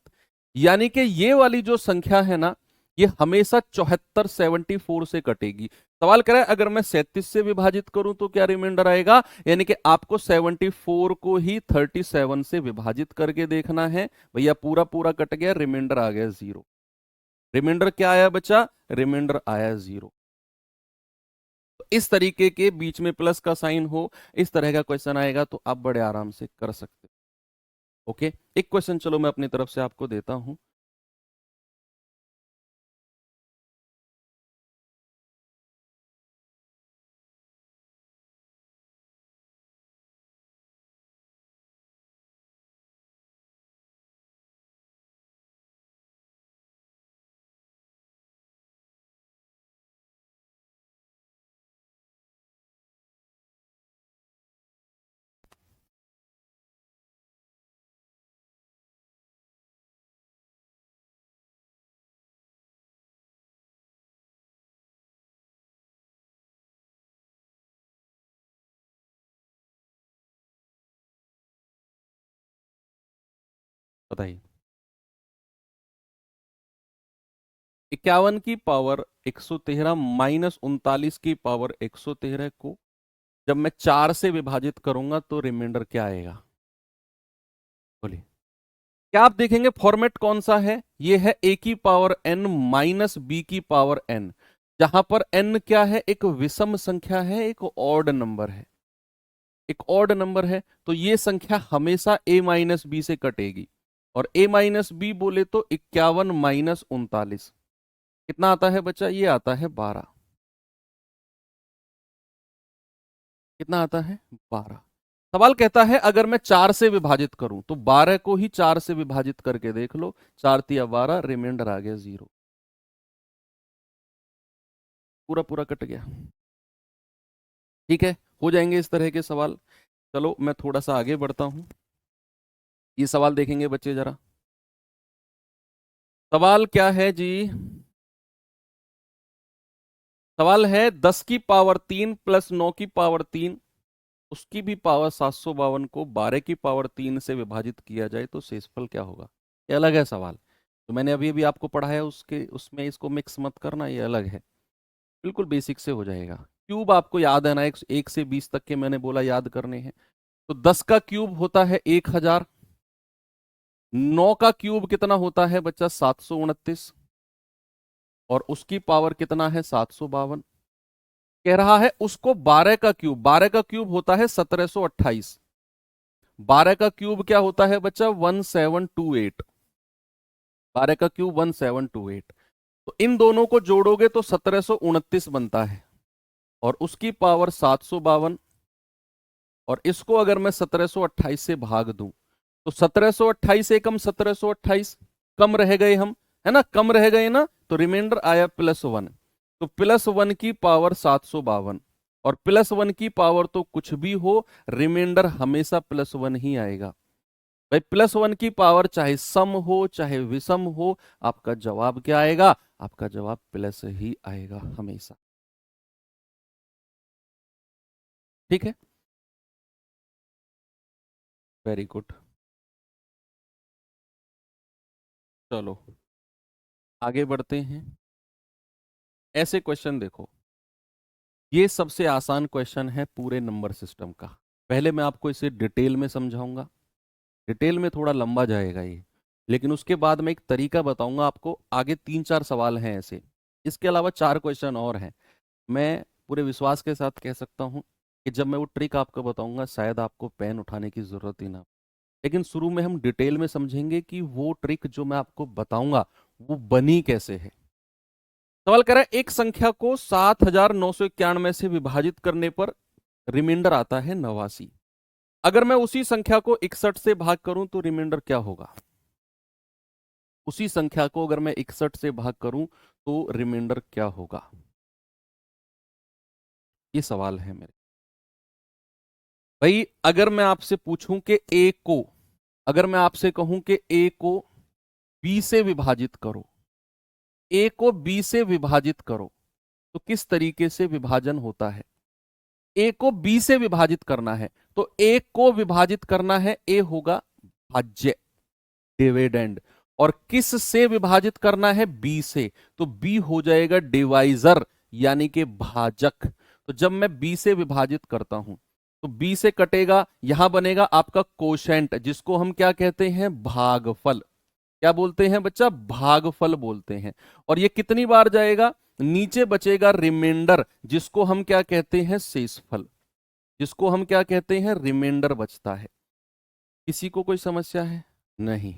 यानी कि ये वाली जो संख्या है ना, ये हमेशा 74 74 से कटेगी। सवाल करें अगर मैं 37 से विभाजित करूं तो क्या रिमाइंडर आएगा? यानी कि आपको 74 को ही 37 से विभाजित करके देखना है। भैया पूरा पूरा कट गया, रिमाइंडर आ गया 0। रिमाइंडर क्या आया बचा? रिमाइंडर आया 0। इस तरीके के बीच में प्लस का साइन हो, इस तरह का क्वेश्चन आएगा तो आप बड़े आराम से कर सकते हो। ओके, एक क्वेश्चन चलो मैं अपनी तरफ से आपको देता हूं। बताइए। 51 की पावर 113 माइनस 39 की पावर 113 को जब मैं 4 से विभाजित करूंगा तो रिमाइंडर क्या आएगा? बोलिए। क्या आप देखेंगे फॉर्मेट कौन सा है? ये है a की पावर n माइनस b की पावर n, जहां पर n क्या है? एक विषम संख्या है, एक ऑड नंबर है, एक ऑड नंबर है, तो ये संख्या हमेशा a माइनस बी से कटेगी। और a माइनस बी बोले तो 51 माइनस 39 कितना आता है बच्चा? ये आता है 12। कितना आता है? 12। सवाल कहता है अगर मैं 4 से विभाजित करूं तो 12 को ही 4 से विभाजित करके देख लो, 4 तिया 12, रिमाइंडर आ गया 0। पूरा पूरा कट गया। ठीक है, हो जाएंगे इस तरह के सवाल। चलो मैं थोड़ा सा आगे बढ़ता हूं। ये सवाल देखेंगे बच्चे जरा। सवाल क्या है जी? सवाल है 10 की पावर 3 प्लस 9 की पावर 3 उसकी भी पावर 752 को 12 की पावर 3 से विभाजित किया जाए तो शेषफल क्या होगा? ये अलग है सवाल। तो मैंने अभी अभी आपको पढ़ाया उसके उसमें इसको मिक्स मत करना, ये अलग है, बिल्कुल बेसिक से हो जाएगा। क्यूब आपको याद है ना, 1 से 20 तक के मैंने बोला याद करने हैं। तो 10 का क्यूब होता है 1000, 9 का क्यूब कितना होता है बच्चा? 729, और उसकी पावर कितना है? 752। कह रहा है उसको 12 का क्यूब, 12 का क्यूब होता है 1728, 12 का क्यूब क्या होता है बच्चा? 1728, 12 का क्यूब 1728। तो इन दोनों को जोड़ोगे तो 1729 बनता है, और उसकी पावर 752, और इसको अगर मैं 1728 से भाग दूं तो 1728 एकम 1728 कम रह गए हम, है ना, कम रह गए ना, तो रिमाइंडर आया +1। तो +1 की पावर 752, और +1 की पावर तो कुछ भी हो, रिमाइंडर हमेशा +1 ही आएगा। भाई +1 की पावर चाहे सम हो चाहे विषम हो, आपका जवाब क्या आएगा? आपका जवाब प्लस ही आएगा हमेशा। ठीक है, वेरी गुड। चलो आगे बढ़ते हैं। ऐसे क्वेश्चन देखो, ये सबसे आसान क्वेश्चन है पूरे नंबर सिस्टम का। पहले मैं आपको इसे डिटेल में समझाऊंगा, डिटेल में थोड़ा लंबा जाएगा ये, लेकिन उसके बाद मैं एक तरीका बताऊंगा आपको। आगे 3-4 सवाल हैं ऐसे, इसके अलावा 4 क्वेश्चन और हैं। मैं पूरे विश्वास के साथ कह सकता हूं कि जब मैं वो ट्रिक आपको बताऊंगा शायद आपको पेन उठाने की जरूरत ही ना, लेकिन शुरू में हम डिटेल में समझेंगे कि वो ट्रिक जो मैं आपको बताऊंगा वो बनी कैसे है। सवाल कर रहा है एक संख्या को 7991 से विभाजित करने पर रिमाइंडर आता है 89। अगर मैं उसी संख्या को 61 से भाग करूं तो रिमाइंडर क्या होगा? उसी संख्या को अगर मैं 61 से भाग करूं तो रिमाइंडर क्या होगा? ये सवाल है मेरे भाई। अगर मैं आपसे पूछूं कि ए को, अगर मैं आपसे कहूं कि ए को बी से विभाजित करो, ए को बी से विभाजित करो, तो किस तरीके से विभाजन होता है? ए को बी से विभाजित करना है तो ए को विभाजित करना है, ए होगा भाज्य, डिविडेंड। और किस से विभाजित करना है? बी से, तो बी हो जाएगा डिवाइजर यानी कि भाजक। तो जब मैं बी से विभाजित करता हूं तो बी से कटेगा, यहां बनेगा आपका कोशेंट, जिसको हम क्या कहते हैं? भागफल। क्या बोलते हैं बच्चा? भागफल बोलते हैं। और ये कितनी बार जाएगा? नीचे बचेगा रिमाइंडर, जिसको हम क्या कहते हैं? शेषफल, जिसको हम क्या कहते हैं? रिमाइंडर बचता है। किसी को कोई समस्या है? नहीं।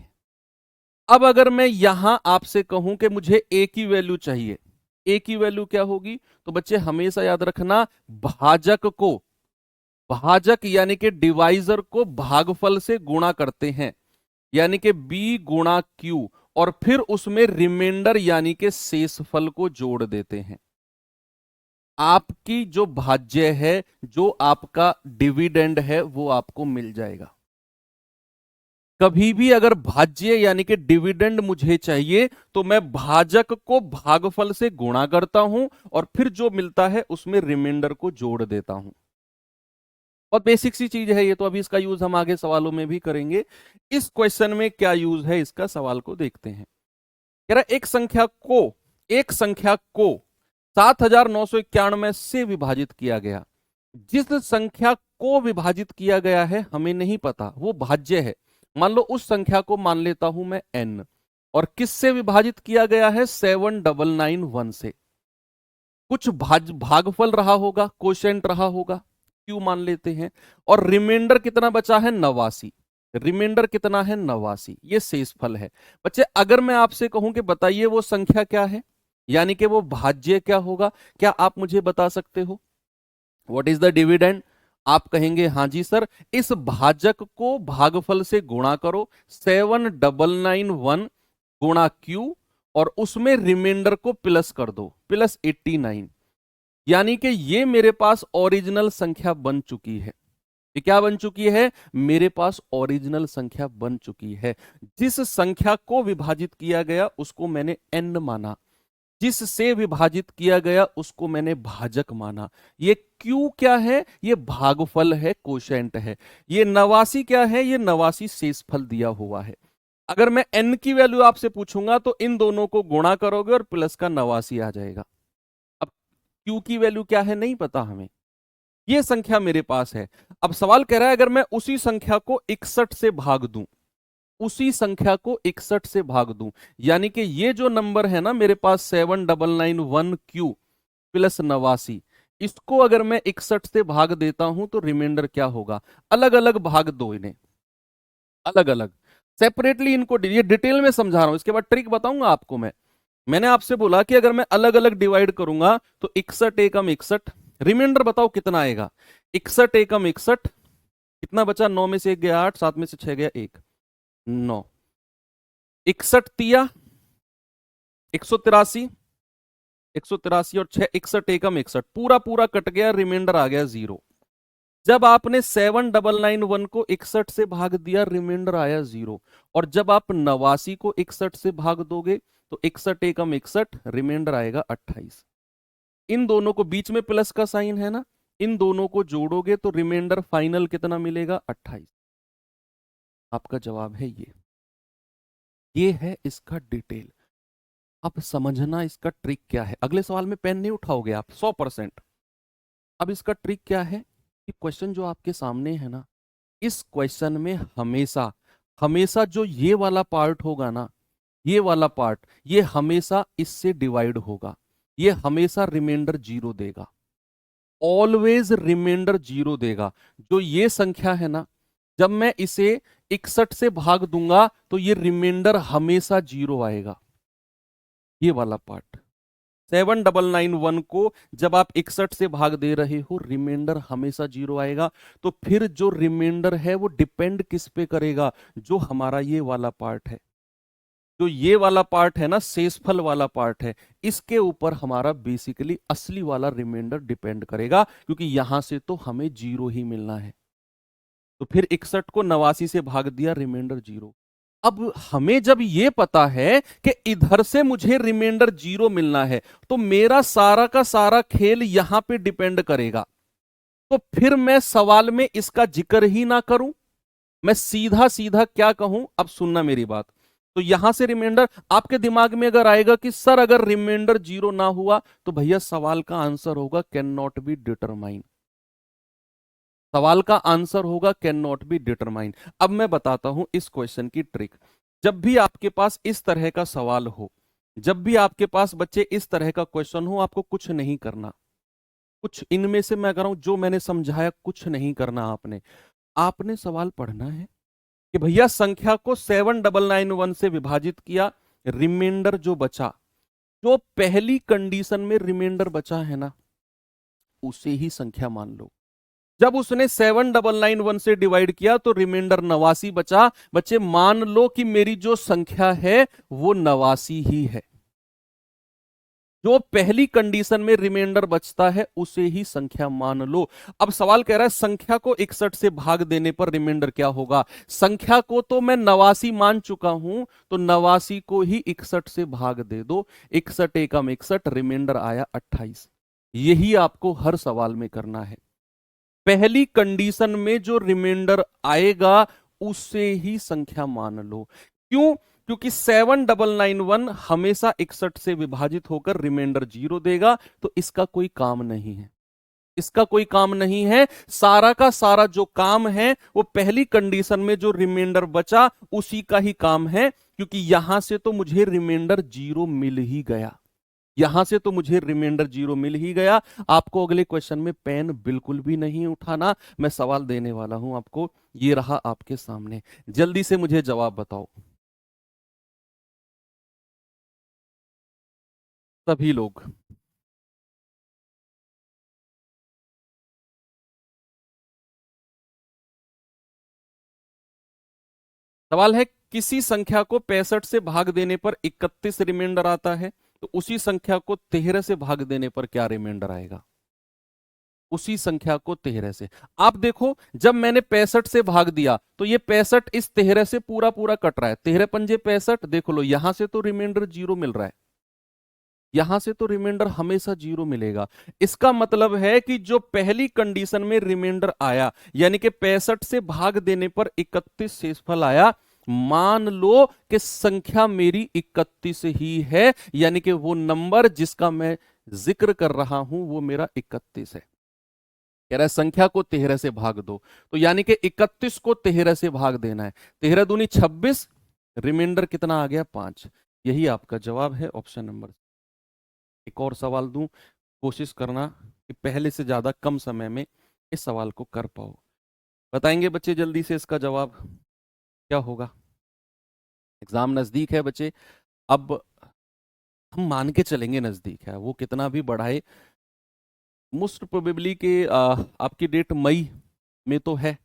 अब अगर मैं यहां आपसे कहूं कि मुझे ए की वैल्यू चाहिए, ए की वैल्यू क्या होगी? तो बच्चे हमेशा याद रखना, भाजक को, भाजक यानी कि डिवाइजर को भागफल से गुणा करते हैं, यानी कि बी गुणा क्यू, और फिर उसमें रिमाइंडर यानी कि शेषफल को जोड़ देते हैं। आपकी जो भाज्य है, जो आपका डिविडेंड है, वो आपको मिल जाएगा। कभी भी अगर भाज्य यानी कि डिविडेंड मुझे चाहिए तो मैं भाजक को भागफल से गुणा करता हूं और फिर जो मिलता है उसमें रिमाइंडर को जोड़ देता हूं। और बेसिक सी चीज है ये, तो अभी इसका यूज हम आगे सवालों में भी करेंगे। इस क्वेश्चन में क्या यूज है इसका, सवाल को देखते हैं। कह रहा एक संख्या को 7991 से विभाजित किया गया। जिस संख्या को विभाजित किया गया है हमें नहीं पता, वो भाज्य है। मान लो उस संख्या को मान लेता हूं मैं n, और किससे विभाजित किया गया है, 7991 से। कुछ भागफल रहा होगा, कोशेंट रहा होगा, क्यों मान लेते हैं। और रिमाइंडर कितना बचा है, 89। रिमाइंडर कितना है, 89। ये शेषफल है। बच्चे अगर मैं आपसे कहूं कि बताइए वो संख्या क्या है, यानी कि वो भाज्य क्या होगा, क्या आप मुझे बता सकते हो। What is the dividend. आप कहेंगे हाँ जी सर, इस भाजक को भागफल से गुणा करो, 7991 गुणा क्यू, और उसमें रिमाइंडर को प्लस कर दो, प्लस 89। यानी कि ये मेरे पास ओरिजिनल संख्या बन चुकी है। ये क्या बन चुकी है, मेरे पास ओरिजिनल संख्या बन चुकी है। जिस संख्या को विभाजित किया गया उसको मैंने n माना, जिससे विभाजित किया गया उसको मैंने भाजक माना। ये q क्या है, ये भागफल है, कोशेंट है। ये 89 क्या है, ये 89 शेषफल दिया हुआ है। अगर मैं n की वैल्यू आपसे पूछूंगा तो इन दोनों को गुणा करोगे और प्लस का 89 आ जाएगा। अब q की वैल्यू क्या है नहीं पता हमें, ये संख्या मेरे पास है। अब सवाल कह रहा है अगर मैं उसी संख्या को 61 से भाग दूं, उसी संख्या को 61 से भाग दूं, यानी कि ये जो नंबर है ना मेरे पास 7991Q प्लस 89, इसको अगर मैं 61 से भाग देता हूं तो रिमाइंडर क्या होगा। अलग अलग भाग दो इन्हें, अलग अलग सेपरेटली इनको, ये डिटेल में समझा रहा हूं, इसके बाद ट्रिक बताऊंगा आपको मैं। मैंने आपसे बोला कि अगर मैं अलग अलग डिवाइड करूंगा तो 61 एकम 61, रिमाइंडर बताओ कितना आएगा। 61 एकम 61, कितना बचा, 9 में से 1 गया 8, 7 में से 6 गया 1, 9। 61 तिया 183, 183 और 6, 61 एकम 61, पूरा पूरा कट गया, रिमाइंडर आ गया 0। जब आपने 7991 को 61 से भाग दिया, रिमाइंडर आया 0। और जब आप 89 को 61 से भाग दोगे तो 61 एकम 61, रिमाइंडर आएगा 28। इन दोनों को बीच में प्लस का साइन है ना, इन दोनों को जोड़ोगे तो रिमाइंडर फाइनल कितना मिलेगा, 28। आपका जवाब है ये है इसका डिटेल। अब समझना इसका ट्रिक क्या है। अगले सवाल में पेन नहीं उठाओगे आप 100%। अब इसका ट्रिक क्या है कि क्वेश्चन जो आपके सामने है ना, इस क्वेश्चन में हमेशा हमेशा जो ये वाला पार्ट होगा ना, ये वाला पार्ट, ये हमेशा इससे डिवाइड होगा, ये हमेशा रिमाइंडर 0 देगा, ऑलवेज रिमाइंडर 0 देगा। जो ये संख्या है ना, जब मैं इसे 61 से भाग दूंगा तो ये रिमाइंडर हमेशा 0 आएगा। ये वाला पार्ट 7991 को जब आप 61 से भाग दे रहे हो, रिमाइंडर हमेशा 0 आएगा। तो फिर जो रिमाइंडर है वो डिपेंड किस पे करेगा, जो हमारा ये वाला पार्ट है, जो ये वाला पार्ट है ना, शेषफल वाला पार्ट है, इसके ऊपर हमारा बेसिकली असली वाला रिमाइंडर डिपेंड करेगा, क्योंकि यहां से तो हमें 0 ही मिलना है। तो फिर 61 को 89 से भाग दिया, रिमाइंडर 0। अब हमें जब ये पता है कि इधर से मुझे रिमाइंडर 0 मिलना है, तो मेरा सारा का सारा खेल यहां पे डिपेंड करेगा। तो फिर मैं सवाल में इसका जिक्र ही ना करूं, मैं सीधा सीधा क्या कहूं, अब सुनना मेरी बात। तो यहां से रिमाइंडर आपके दिमाग में अगर आएगा कि सर अगर रिमाइंडर 0 ना हुआ तो भैया सवाल का आंसर होगा कैन नॉट बी डिटरमाइन। सवाल का आंसर होगा कैन नॉट बी डिटरमाइन। अब मैं बताता हूं इस क्वेश्चन की ट्रिक। जब भी आपके पास इस तरह का सवाल हो, जब भी आपके पास बच्चे इस तरह का क्वेश्चन हो, आपको कुछ नहीं करना, कुछ इनमें से मैं कह रहा हूं जो मैंने समझाया कुछ नहीं करना। आपने सवाल पढ़ना है कि भैया संख्या को 7991 से विभाजित किया, रिमाइंडर जो बचा, जो पहली कंडीशन में रिमाइंडर बचा है ना, उसे ही संख्या मान लो। जब उसने 7991 से डिवाइड किया तो रिमाइंडर 89 बचा। बच्चे मान लो कि मेरी जो संख्या है वो 89 ही है। जो पहली कंडीशन में रिमाइंडर बचता है उसे ही संख्या मान लो। अब सवाल कह रहा है संख्या को 61 से भाग देने पर रिमाइंडर क्या होगा। संख्या को तो मैं 89 मान चुका हूं, तो 89 को ही 61 से भाग दे दो, 61 एकम 61, रिमाइंडर आया 28। यही आपको हर सवाल में करना है। पहली कंडीशन में जो रिमाइंडर आएगा उसे ही संख्या मान लो। क्यों? क्योंकि 7991 हमेशा 61 से विभाजित होकर रिमाइंडर 0 देगा, तो इसका कोई काम नहीं है, इसका कोई काम नहीं है। सारा का सारा जो काम है वो पहली कंडीशन में जो रिमाइंडर बचा उसी का ही काम है, क्योंकि यहां से तो मुझे रिमाइंडर 0 मिल ही गया, यहां से तो मुझे रिमाइंडर 0 मिल ही गया। आपको अगले क्वेश्चन में पेन बिल्कुल भी नहीं उठाना, मैं सवाल देने वाला हूं आपको, ये रहा आपके सामने, जल्दी से मुझे जवाब बताओ सभी लोग। सवाल है, किसी संख्या को 65 से भाग देने पर 31 रिमाइंडर आता है, तो उसी संख्या को 13 से भाग देने पर क्या रिमाइंडर आएगा? उसी संख्या को 13 से। आप देखो, जब मैंने 65 से भाग दिया तो ये 65 इस 13 से पूरा पूरा कट रहा है, 13 पंजे 65, देख लो यहां से तो रिमाइंडर 0 मिल रहा है, यहां से तो रिमाइंडर हमेशा 0 मिलेगा। इसका मतलब है कि जो पहली कंडीशन में रिमाइंडर आया, यानी कि 65 से भाग देने पर 31 शेषफल आया, मान लो कि संख्या मेरी 31 ही है, यानी कि वो नंबर जिसका मैं जिक्र कर रहा हूं वो मेरा 31 है। कह रहा है संख्या को 13 से भाग दो, तो यानी कि 31 को 13 से भाग देना है, 13 दूनी 26, रिमाइंडर कितना आ गया? 5। यही आपका जवाब है, ऑप्शन नंबर। एक और सवाल दूं, कोशिश करना कि पहले से ज्यादा कम समय में इस सवाल को कर पाओ। बताएंगे बच्चे जल्दी से इसका जवाब क्या होगा? एग्जाम नजदीक है बच्चे, अब हम मान के चलेंगे नजदीक है, वो कितना भी बढ़ाए, मोस्ट प्रोबेबली कि आपकी डेट मई में तो है,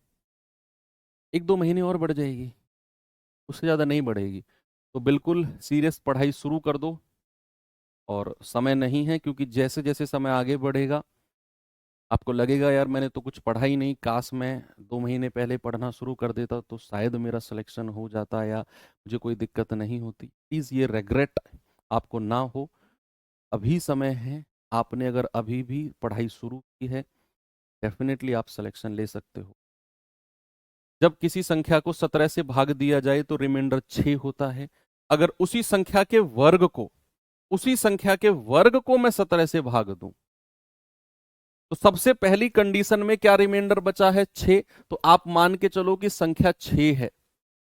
1-2 महीने और बढ़ जाएगी, उससे ज़्यादा नहीं बढ़ेगी, तो बिल्कुल सीरियस पढ़ाई शुरू कर दो। और समय नहीं है, क्योंकि जैसे जैसे समय आगे बढ़ेगा आपको लगेगा यार मैंने तो कुछ पढ़ा ही नहीं, काश मैं 2 महीने पहले पढ़ना शुरू कर देता तो शायद मेरा सिलेक्शन हो जाता या मुझे कोई दिक्कत नहीं होती। प्लीज़ ये रेग्रेट आपको ना हो, अभी समय है, आपने अगर अभी भी पढ़ाई शुरू की है डेफिनेटली आप सिलेक्शन ले सकते हो। जब किसी संख्या को 17 से भाग दिया जाए तो रिमाइंडर 6 होता है। अगर उसी संख्या के वर्ग को, उसी संख्या के वर्ग को मैं 17 से भाग दूं तो सबसे पहली कंडीशन में क्या रिमाइंडर बचा है? 6। तो आप मान के चलो कि संख्या 6 है,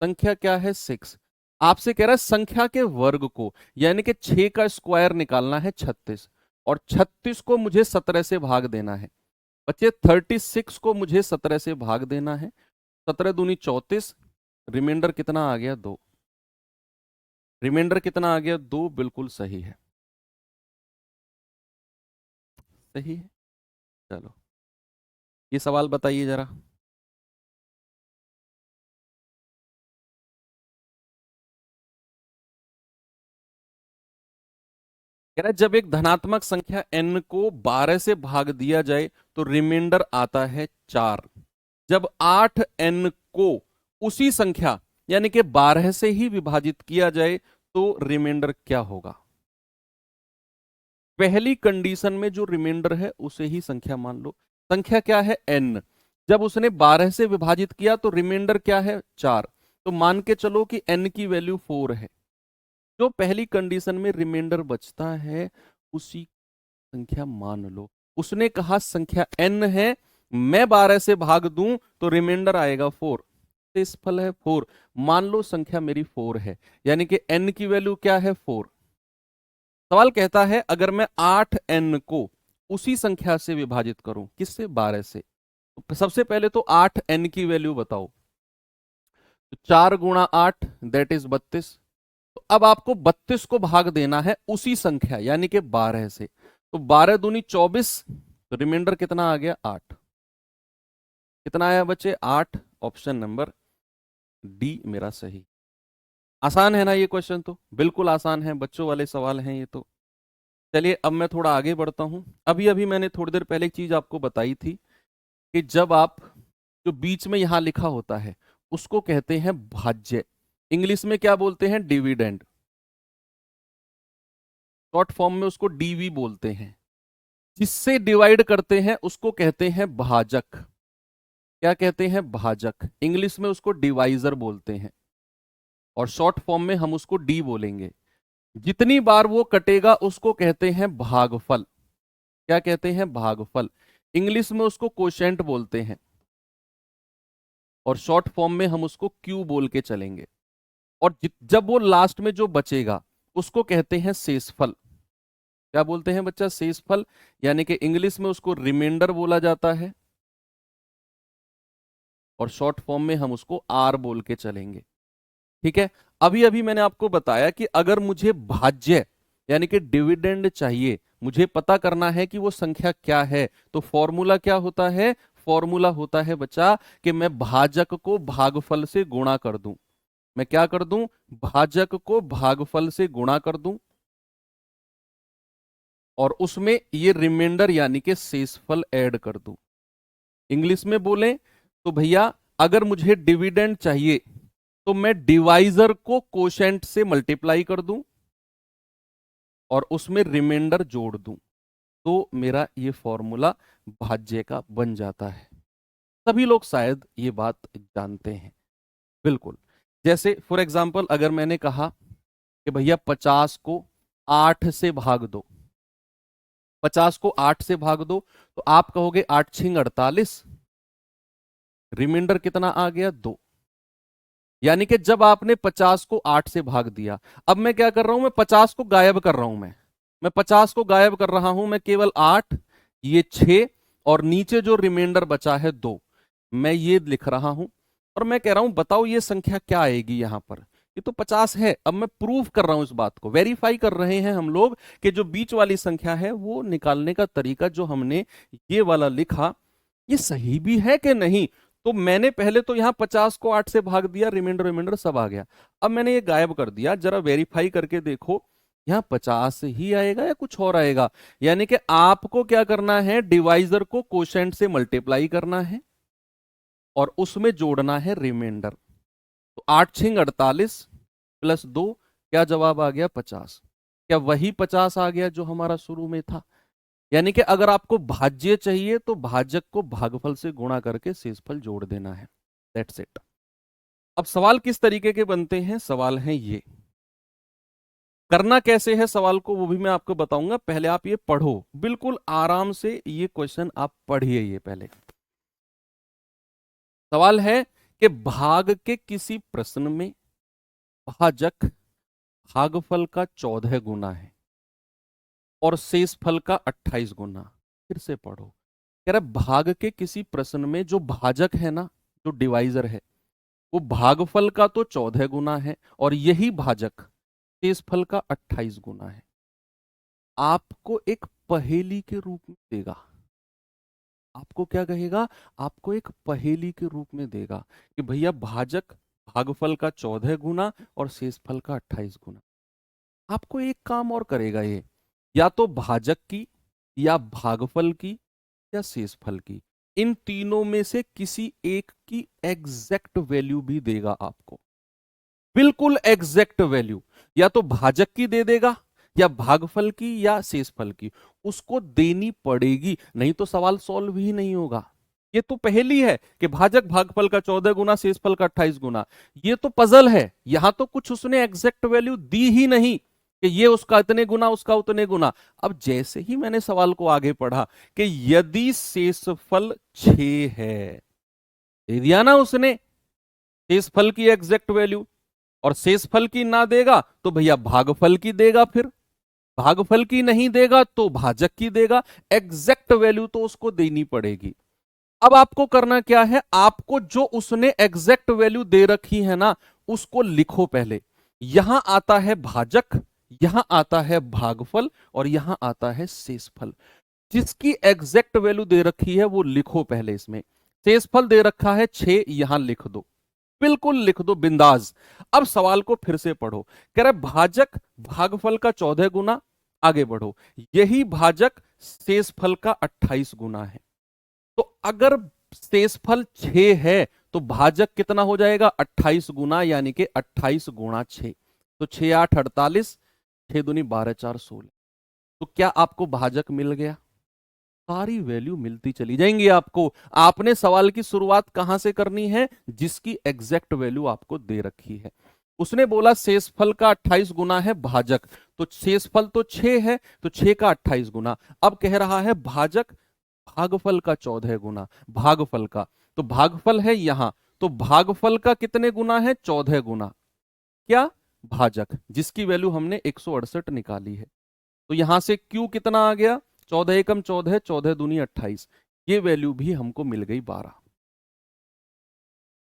संख्या क्या है? 6। आपसे कह रहा है संख्या के वर्ग को, यानी कि 6 का स्क्वायर निकालना है 36, और 36 को मुझे 17 से भाग देना है। बच्चे 36 को मुझे 17 से भाग देना है, 17 दूनी 34, रिमाइंडर कितना आ गया? 2। रिमाइंडर कितना आ गया? 2, बिल्कुल सही है, सही है। चलो ये सवाल बताइए जरा। कह रहा है जब एक धनात्मक संख्या n को 12 से भाग दिया जाए तो रिमाइंडर आता है 4। जब 8n को उसी संख्या यानी कि 12 से ही विभाजित किया जाए तो रिमाइंडर क्या होगा? पहली कंडीशन में जो रिमाइंडर है उसे ही संख्या मान लो। संख्या क्या है? n। जब उसने 12 से विभाजित किया तो रिमाइंडर क्या है? 4। तो मान के चलो कि n की वैल्यू 4 है। जो पहली कंडीशन में रिमाइंडर बचता है उसी संख्या मान लो। उसने कहा संख्या n है, मैं 12 से भाग दूं तो रिमाइंडर आएगा 4, शेषफल है 4, मान लो संख्या मेरी 4 है, यानी कि n की वैल्यू क्या है? 4। सवाल कहता है अगर मैं 8n को उसी संख्या से विभाजित करूं, किससे? 12 से। तो सबसे पहले तो 8n की वैल्यू बताओ, तो 4 गुणा 8 दैट इज 32। तो अब आपको 32 को भाग देना है उसी संख्या यानी कि 12 से, तो 12 दूनी 24, तो रिमाइंडर कितना आ गया? 8। कितना आया बच्चे? 8। ऑप्शन नंबर डी मेरा सही। आसान है ना ये क्वेश्चन? तो बिल्कुल आसान है, बच्चों वाले सवाल हैं ये तो। चलिए अब मैं थोड़ा आगे बढ़ता हूं। अभी अभी मैंने थोड़ी देर पहले एक चीज आपको बताई थी कि जब आप जो बीच में यहां लिखा होता है उसको कहते हैं भाज्य, इंग्लिश में क्या बोलते हैं? डिविडेंड, शॉर्ट फॉर्म में उसको डीवी बोलते हैं। जिससे डिवाइड करते हैं उसको कहते हैं भाजक। क्या कहते हैं, भाजक। इंग्लिश में उसको डिवाइजर बोलते हैं और शॉर्ट फॉर्म में हम उसको डी बोलेंगे। जितनी बार वो कटेगा उसको कहते हैं भागफल। क्या कहते हैं, भागफल। इंग्लिश में उसको कोशेंट बोलते हैं और शॉर्ट फॉर्म में हम उसको क्यू बोल के चलेंगे। और जब वो लास्ट में जो बचेगा उसको कहते हैं शेषफल। क्या बोलते हैं बच्चा, शेषफल। यानी कि इंग्लिश में उसको रिमाइंडर बोला जाता है और शॉर्ट फॉर्म में हम उसको आर बोल के चलेंगे। ठीक है। अभी अभी मैंने आपको बताया कि अगर मुझे भाज्य यानी कि डिविडेंड चाहिए, मुझे पता करना है कि वो संख्या क्या है, तो फॉर्मूला क्या होता है, फॉर्मूला होता है बच्चा कि मैं भाजक को भागफल से गुणा कर दूं। मैं क्या कर दूं, भाजक को भागफल से गुणा कर दूं और उसमें ये रिमाइंडर यानी कि शेषफल ऐड कर दूं। इंग्लिश में बोले तो भैया अगर मुझे डिविडेंड चाहिए तो मैं डिवाइजर को कोशेंट से मल्टीप्लाई कर दूं और उसमें रिमाइंडर जोड़ दूं, तो मेरा ये फॉर्मूला भाज्य का बन जाता है। सभी लोग शायद ये बात जानते हैं। बिल्कुल। जैसे फॉर एग्जांपल अगर मैंने कहा कि भैया 50 को 8 से भाग दो, 50 को 8 से भाग दो, तो आप कहोगे 8 छिंग 48, रिमाइंडर कितना आ गया, 2। यानी कि जब आपने 50 को 8 से भाग दिया, अब मैं क्या कर रहा हूं, मैं 50 को गायब कर रहा हूं। मैं 50 को गायब कर रहा हूं, मैं केवल 8, ये 6 और नीचे जो रिमाइंडर बचा है 2, मैं ये लिख रहा हूं और मैं कह रहा हूं बताओ ये संख्या क्या आएगी यहां पर। ये तो 50 है। अब मैं प्रूव कर रहा हूं इस बात को, वेरीफाई कर रहे हैं हम लोग कि जो बीच वाली संख्या है वो निकालने का तरीका जो हमने ये वाला लिखा ये सही भी है कि नहीं। तो मैंने पहले तो यहां 50 को 8 से भाग दिया, रिमाइंडर रिमाइंडर सब आ गया। अब मैंने ये गायब कर दिया, जरा वेरीफाई करके देखो यहां 50 ही आएगा या कुछ और आएगा। यानी कि आपको क्या करना है, डिवाइजर को कोशेंट से मल्टीप्लाई करना है और उसमें जोड़ना है रिमाइंडर। तो 8 छिंग 48 प्लस 2, क्या जवाब आ गया, 50। क्या वही 50 आ गया जो हमारा शुरू में था। यानी कि अगर आपको भाज्य चाहिए तो भाजक को भागफल से गुणा करके शेषफल जोड़ देना है। That's it. अब सवाल किस तरीके के बनते हैं, सवाल है ये। करना कैसे है सवाल को वो भी मैं आपको बताऊंगा, पहले आप ये पढ़ो बिल्कुल आराम से, ये क्वेश्चन आप पढ़िए। ये पहले सवाल है कि भाग के किसी प्रश्न में भाजक भागफल का 14 गुना है और शेषफल का 28 गुना। फिर से पढ़ो। कह रहा भाग के किसी प्रश्न में जो भाजक है ना, जो डिवाइजर है, वो भागफल का तो 14 गुना है और यही भाजक शेषफल का 28 गुना है। आपको एक पहेली के रूप में देगा। आपको क्या कहेगा, आपको एक पहेली के रूप में देगा कि भैया भाजक भागफल का 14 गुना और शेषफल का 28 गुना। आपको एक काम और करेगा ये, या तो भाजक की या भागफल की या शेषफल की, इन तीनों में से किसी एक की एग्जैक्ट वैल्यू भी देगा आपको। बिल्कुल एग्जैक्ट वैल्यू, या तो भाजक की दे देगा या भागफल की या शेषफल की, उसको देनी पड़ेगी, नहीं तो सवाल सॉल्व ही नहीं होगा। ये तो पहेली है कि भाजक भागफल का 14 गुना शेषफल का 28 गुना, ये तो पजल है। यहां तो कुछ उसने एग्जैक्ट वैल्यू दी ही नहीं कि ये उसका इतने गुना उसका उतने गुना। अब जैसे ही मैंने सवाल को आगे पढ़ा कि यदि शेषफल 6 है, दे दिया ना उसने शेषफल की एग्जैक्ट वैल्यू, और शेषफल की ना देगा तो भैया भागफल की देगा, फिर भागफल की नहीं देगा तो भाजक की देगा। एग्जैक्ट वैल्यू तो उसको देनी पड़ेगी। अब आपको करना क्या है, आपको जो उसने एग्जैक्ट वैल्यू दे रखी है ना उसको लिखो पहले। यहां आता है भाजक, यहां आता है भागफल और यहां आता है शेषफल। जिसकी एग्जैक्ट वैल्यू दे रखी है वो लिखो पहले इसमें। शेषफल दे रखा है 6, यहां लिख दो, बिल्कुल लिख दो बिंदास। अब सवाल को फिर से पढ़ो। कह रहा है भाजक भागफल का 14 गुना, आगे बढ़ो, यही भाजक शेषफल का 28 गुना है। तो अगर शेषफल 6 है तो भाजक कितना हो जाएगा, 28 गुना, यानी कि 28 गुणा 6। तो 6 8 48, 6 दूनी 12 4 16। तो क्या आपको भाजक मिल गया, सारी वैल्यू मिलती चली जाएंगी आपको। आपने सवाल की शुरुआत कहां से करनी है? जिसकी एग्जैक्ट वैल्यू आपको दे रखी है। उसने बोला शेषफल का 28 गुना है भाजक, तो शेषफल तो 6 है, तो 6 का 28 गुना। अब कह रहा है भाजक भागफल का 14 गुना, भागफल का, तो भागफल है यहां, तो भागफल का कितने गुना है? 14 गुना क्या? भाजक, जिसकी वैल्यू हमने 168 निकाली है। तो यहां से Q कितना आ गया? 14 एकम 14, 14 दूनी 28, ये वैल्यू भी हमको मिल गई 12।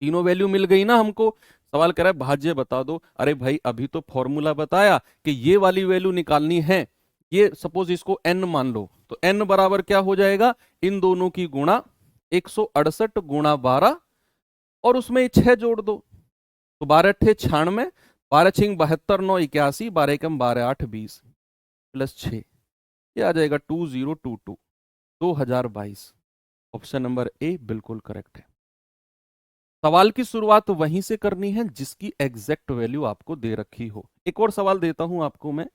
तीनों वैल्यू मिल गई ना हमको। सवाल कर रहा है भाज्य बता दो। अरे भाई अभी तो फॉर्मूला बताया कि ये वाली वैल्यू निकालनी है। ये सपोज इसको n मान लो, तो n बराबर क्या हो जाएगा? इन दोनों की गुणा 168 गुणा 12 और उसमें 6 जोड़ दो, तो 12 अट्ठे 96, 12 छिंग 72, 9 81, 12 एकम 12 8 20 प्लस 6, ये आ जाएगा 2022, 2022। ऑप्शन नंबर ए बिल्कुल करेक्ट है। सवाल की शुरुआत वहीं से करनी है जिसकी एग्जैक्ट वैल्यू आपको दे रखी हो। एक और सवाल देता हूं आपको मैं,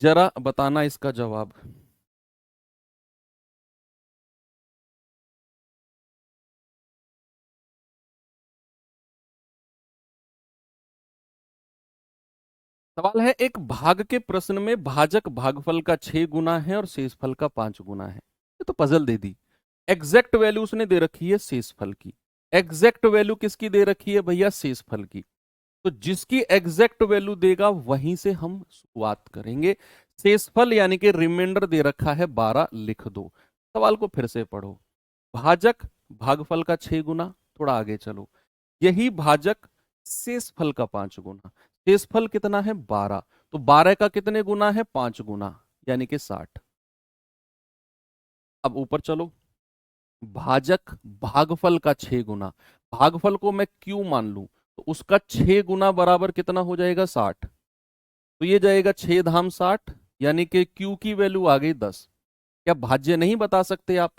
जरा बताना इसका जवाब। सवाल है एक भाग के प्रश्न में भाजक भागफल का 6 गुना है और शेषफल का 5 गुना है। ये तो पजल दे दी। एग्जैक्ट वैल्यू उसने दे रखी है शेषफल की। एग्जैक्ट वैल्यू किसकी दे रखी है भैया? शेषफल की। तो जिसकी एग्जैक्ट वैल्यू देगा वहीं से हम शुरुआत करेंगे। शेषफल यानी कि रिमाइंडर दे रखा है 12, लिख दो। सवाल को फिर से पढ़ो। भाजक भागफल का 6 गुना, थोड़ा आगे चलो, यही भाजक शेषफल का 5 गुना। शेषफल कितना है? 12, तो 12 का कितने गुना है? 5 गुना, यानी कि 60। अब ऊपर चलो, भाजक भागफल का 6 गुना, भागफल को मैं क्यू मान लूं, तो उसका 6 गुना बराबर कितना हो जाएगा? 60। तो ये जाएगा 6 धाम 60, यानी कि क्यू की वैल्यू आ गई 10। क्या भाज्य नहीं बता सकते आप?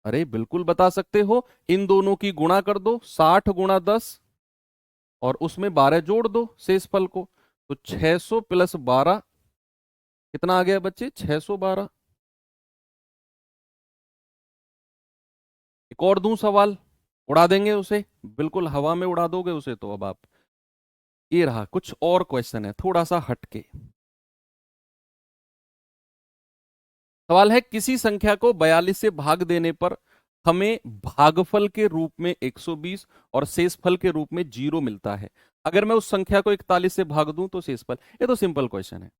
अरे बिल्कुल बता सकते हो। इन दोनों की गुणा कर दो, 60 गुणा 10, और उसमें 12 जोड़ दो शेषफल को, तो 600 प्लस 12 कितना आ गया बच्चे? 612। एक और दूं सवाल, उड़ा देंगे उसे, बिल्कुल हवा में उड़ा दोगे उसे तो। अब आप, ये रहा कुछ और क्वेश्चन है थोड़ा सा हटके। सवाल है किसी संख्या को 42 से भाग देने पर हमें भागफल के रूप में 120 और शेषफल के रूप में 0 मिलता है। अगर मैं उस संख्या को 41 से भाग दूं तो शेषफल। ये तो सिंपल क्वेश्चन है,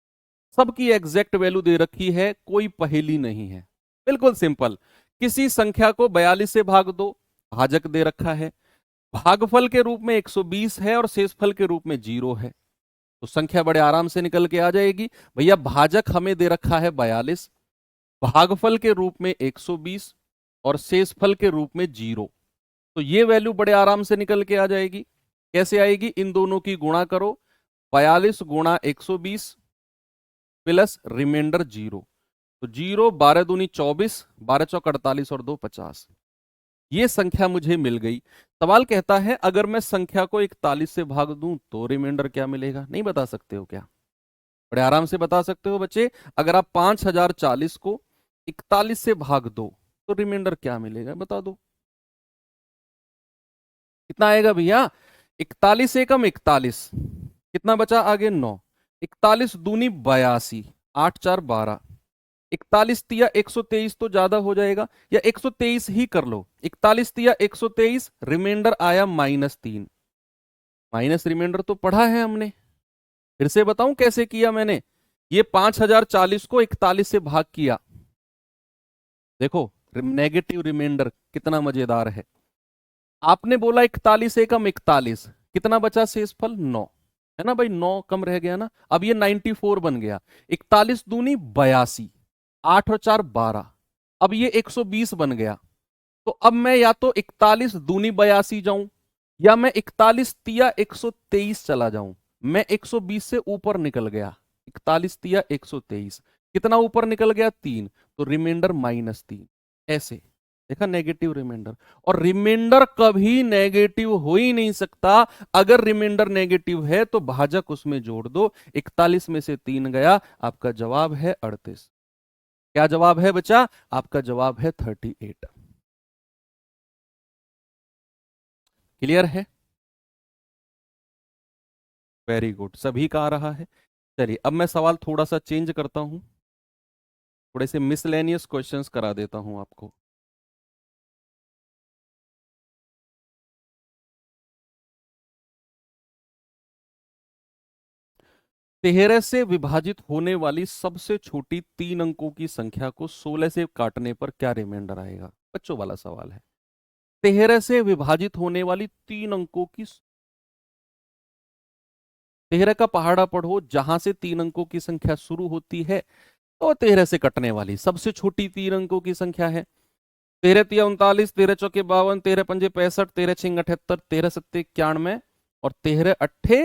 सबकी एग्जैक्ट वैल्यू दे रखी है, कोई पहेली नहीं है, बिल्कुल सिंपल। किसी संख्या को 42 से भाग दो, भाजक दे रखा है, भागफल के रूप में 120 है और शेषफल के रूप में 0 है, तो संख्या बड़े आराम से निकल के आ जाएगी। भैया भाजक हमें दे रखा है 42, भागफल के रूप में 120 और शेषफल के रूप में 0, तो ये वैल्यू बड़े आराम से निकल के आ जाएगी। कैसे आएगी? इन दोनों की गुणा करो, 42 गुणा 120 प्लस रिमाइंडर 0, तो 0, 12 दूनी 24, 12 चौक 48 और 2 50, ये संख्या मुझे मिल गई। सवाल कहता है अगर मैं संख्या को 41 से भाग दूं तो रिमाइंडर क्या मिलेगा? नहीं बता सकते हो क्या? बड़े आराम से बता सकते हो बच्चे। अगर आप 5040 को 41 से भाग दो तो रिमाइंडर क्या मिलेगा? बता दो कितना आएगा भैया? 41 एकम 41, कितना बचा आगे? 9, 41 दूनी 82, 8 4 12, 41 तिया 123 तो ज्यादा हो जाएगा, या 123 ही कर लो। 41 तिया 123, रिमाइंडर आया -3। माइनस रिमाइंडर तो पढ़ा है हमने, फिर से बताऊं कैसे किया मैंने। ये 5040 को 41 से भाग किया, देखो नेगेटिव रिमाइंडर कितना मजेदार है। आपने बोला 41 एकम 41, कितना बचा शेषफल? 9, है ना भाई? 9 कम रह गया ना, अब ये 94 बन गया। 41 दूनी 82, 8 और 4 12, अब ये 120 बन गया। तो अब मैं या तो 41 दूनी 82 जाऊं, या मैं 41 तिया 123 चला जाऊं। मैं 120 से ऊपर निकल गया, 41 तिया 123, कितना ऊपर निकल गया? 3, तो रिमाइंडर -3। ऐसे देखा, नेगेटिव रिमाइंडर। और रिमाइंडर कभी नेगेटिव हो ही नहीं सकता। अगर रिमाइंडर नेगेटिव है तो भाजक उसमें जोड़ दो, 41 में से 3 गया, आपका जवाब है 38। क्या जवाब है बच्चा? आपका जवाब है 38। क्लियर है? वेरी गुड, सभी का आ रहा है। चलिए अब मैं सवाल थोड़ा सा चेंज करता हूं, थोड़े से मिसलेनियस क्वेश्चंस करा देता हूं आपको। तेरह से विभाजित होने वाली सबसे छोटी तीन अंकों की संख्या को 16 से काटने पर क्या रिमाइंडर आएगा? बच्चों वाला सवाल है। तेरह से विभाजित होने वाली तीन अंकों की, तेरह का पहाड़ा पढ़ो, जहां से तीन अंकों की संख्या शुरू होती है तो तेरह से कटने वाली सबसे छोटी तीन अंकों की संख्या है। तेरह तिया 39, तेरह चौके 52, तेरह पंजे 65, तेरह छिंग 78, तेरह सत्ते 91 और तेरह अट्ठे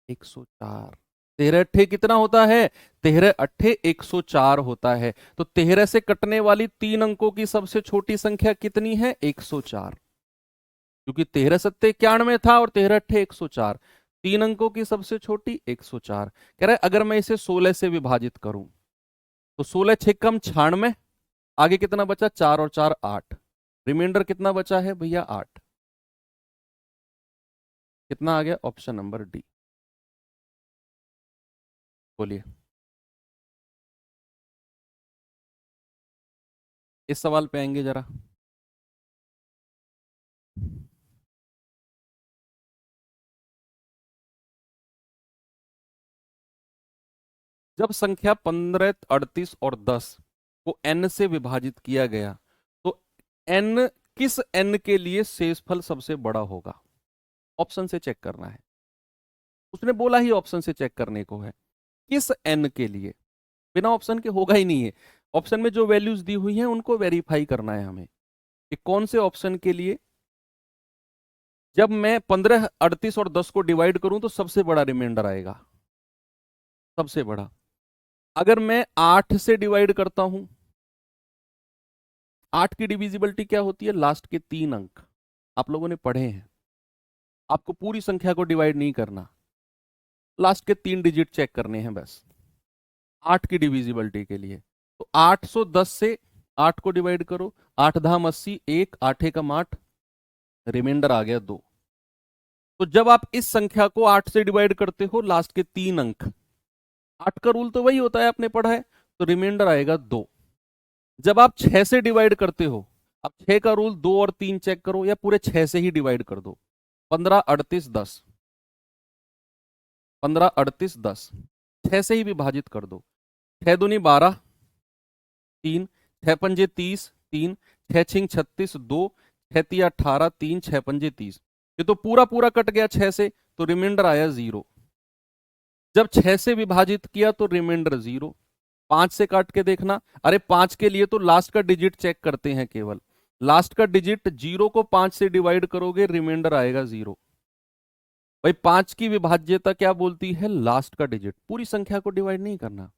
104। तेरह अट्ठे कितना होता है? तेरह अट्ठे 104 होता है। तो तेरह से कटने वाली तीन अंकों की सबसे छोटी संख्या कितनी है? 104। क्योंकि तेरह सत्ते 91 था और तेरह अट्ठे 104, तीन अंकों की सबसे छोटी 104। कह रहे अगर मैं इसे 16 से विभाजित करूं तो 16 छक्कम 96, आगे कितना बचा? 4 और 4 8, रिमाइंडर कितना बचा है भैया? 8। कितना आ गया? Option number D. बोलिए। इस सवाल पे आएंगे जरा। जब संख्या 15, 38 और 10 को n से विभाजित किया गया तो n, किस n के लिए शेषफल सबसे बड़ा होगा? ऑप्शन से चेक करना है। उसने बोला ही ऑप्शन से चेक करने को है। किस n के लिए? बिना ऑप्शन के होगा ही नहीं है। ऑप्शन में जो वैल्यूज दी हुई हैं उनको वेरीफाई करना है हमें कि कौन से ऑप्शन के लिए। जब मैं 15, 38 और 10 को डिवाइड करूं तो सबसे बड़ा रिमाइंडर आएगा, सबसे बड़ा। अगर मैं 8 से डिवाइड करता हूं, 8 की डिविजिबिलिटी क्या होती है? लास्ट के तीन अंक। आप लोगों ने पढ़े हैं। आपको पूरी संख्या को डिवाइड नहीं करना, लास्ट के तीन डिजिट चेक करने हैं बस 8 की डिविजिबिलिटी के लिए। तो 810 से 8 को डिवाइड करो, 8 धाम 80, 1 8 एकम 8, रिमाइंडर आ गया 2। तो जब आप इस संख्या को 8 से डिवाइड करते हो, लास्ट के तीन अंक, 8 का रूल तो वही होता है, आपने पढ़ा है, तो रिमाइंडर आएगा 2। जब आप 6 से डिवाइड करते हो, अब 6 का रूल 2 और 3 चेक करो या पूरे 6 से ही डिवाइड कर दो। 15, 38, 10, 15, 38, 10, 6 से ही विभाजित कर दो। 6 दूनी 12, 3, 6 पंजे 30, 3, 6 छिंग 36, 2, 6 तिया 18, 3, 6 पंजे 30। ये तो पूरा पूरा कट गया 6 से, तो रिमाइंडर आया 0। जब 6 से विभाजित किया तो रिमाइंडर 0। 5 से काट के देखना, अरे 5 के लिए तो लास्ट का डिजिट चेक करते हैं केवल, लास्ट का डिजिट 0 को 5 से डिवाइड करोगे रिमाइंडर आएगा 0। भाई 5 की विभाज्यता क्या बोलती है? लास्ट का डिजिट, पूरी संख्या को डिवाइड नहीं करना।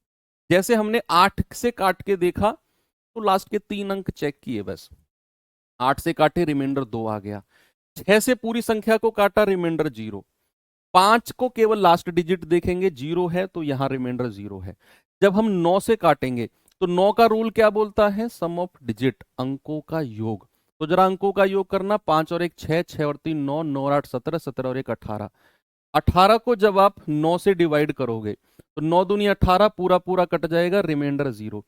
जैसे हमने 8 से काट के देखा तो लास्ट के तीन अंक चेक किए बस, 8 से काटे रिमाइंडर 2 आ गया। 6 से पूरी संख्या को काटा, रिमाइंडर 0। 5 को केवल लास्ट डिजिट देखेंगे, 0 है तो यहां रिमाइंडर 0 है। जब हम 9 से काटेंगे तो 9 का रूल क्या बोलता है? सम ऑफ डिजिट, अंकों का योग। तो जरा अंकों का योग करना, 5 और 1 6, 6 और 3 9, 9 और 8 17, 17 और 1 18। 18 को जब आप 9 से डिवाइड करोगे तो 9 दूनी 18, पूरा पूरा कट जाएगा, रिमाइंडर 0।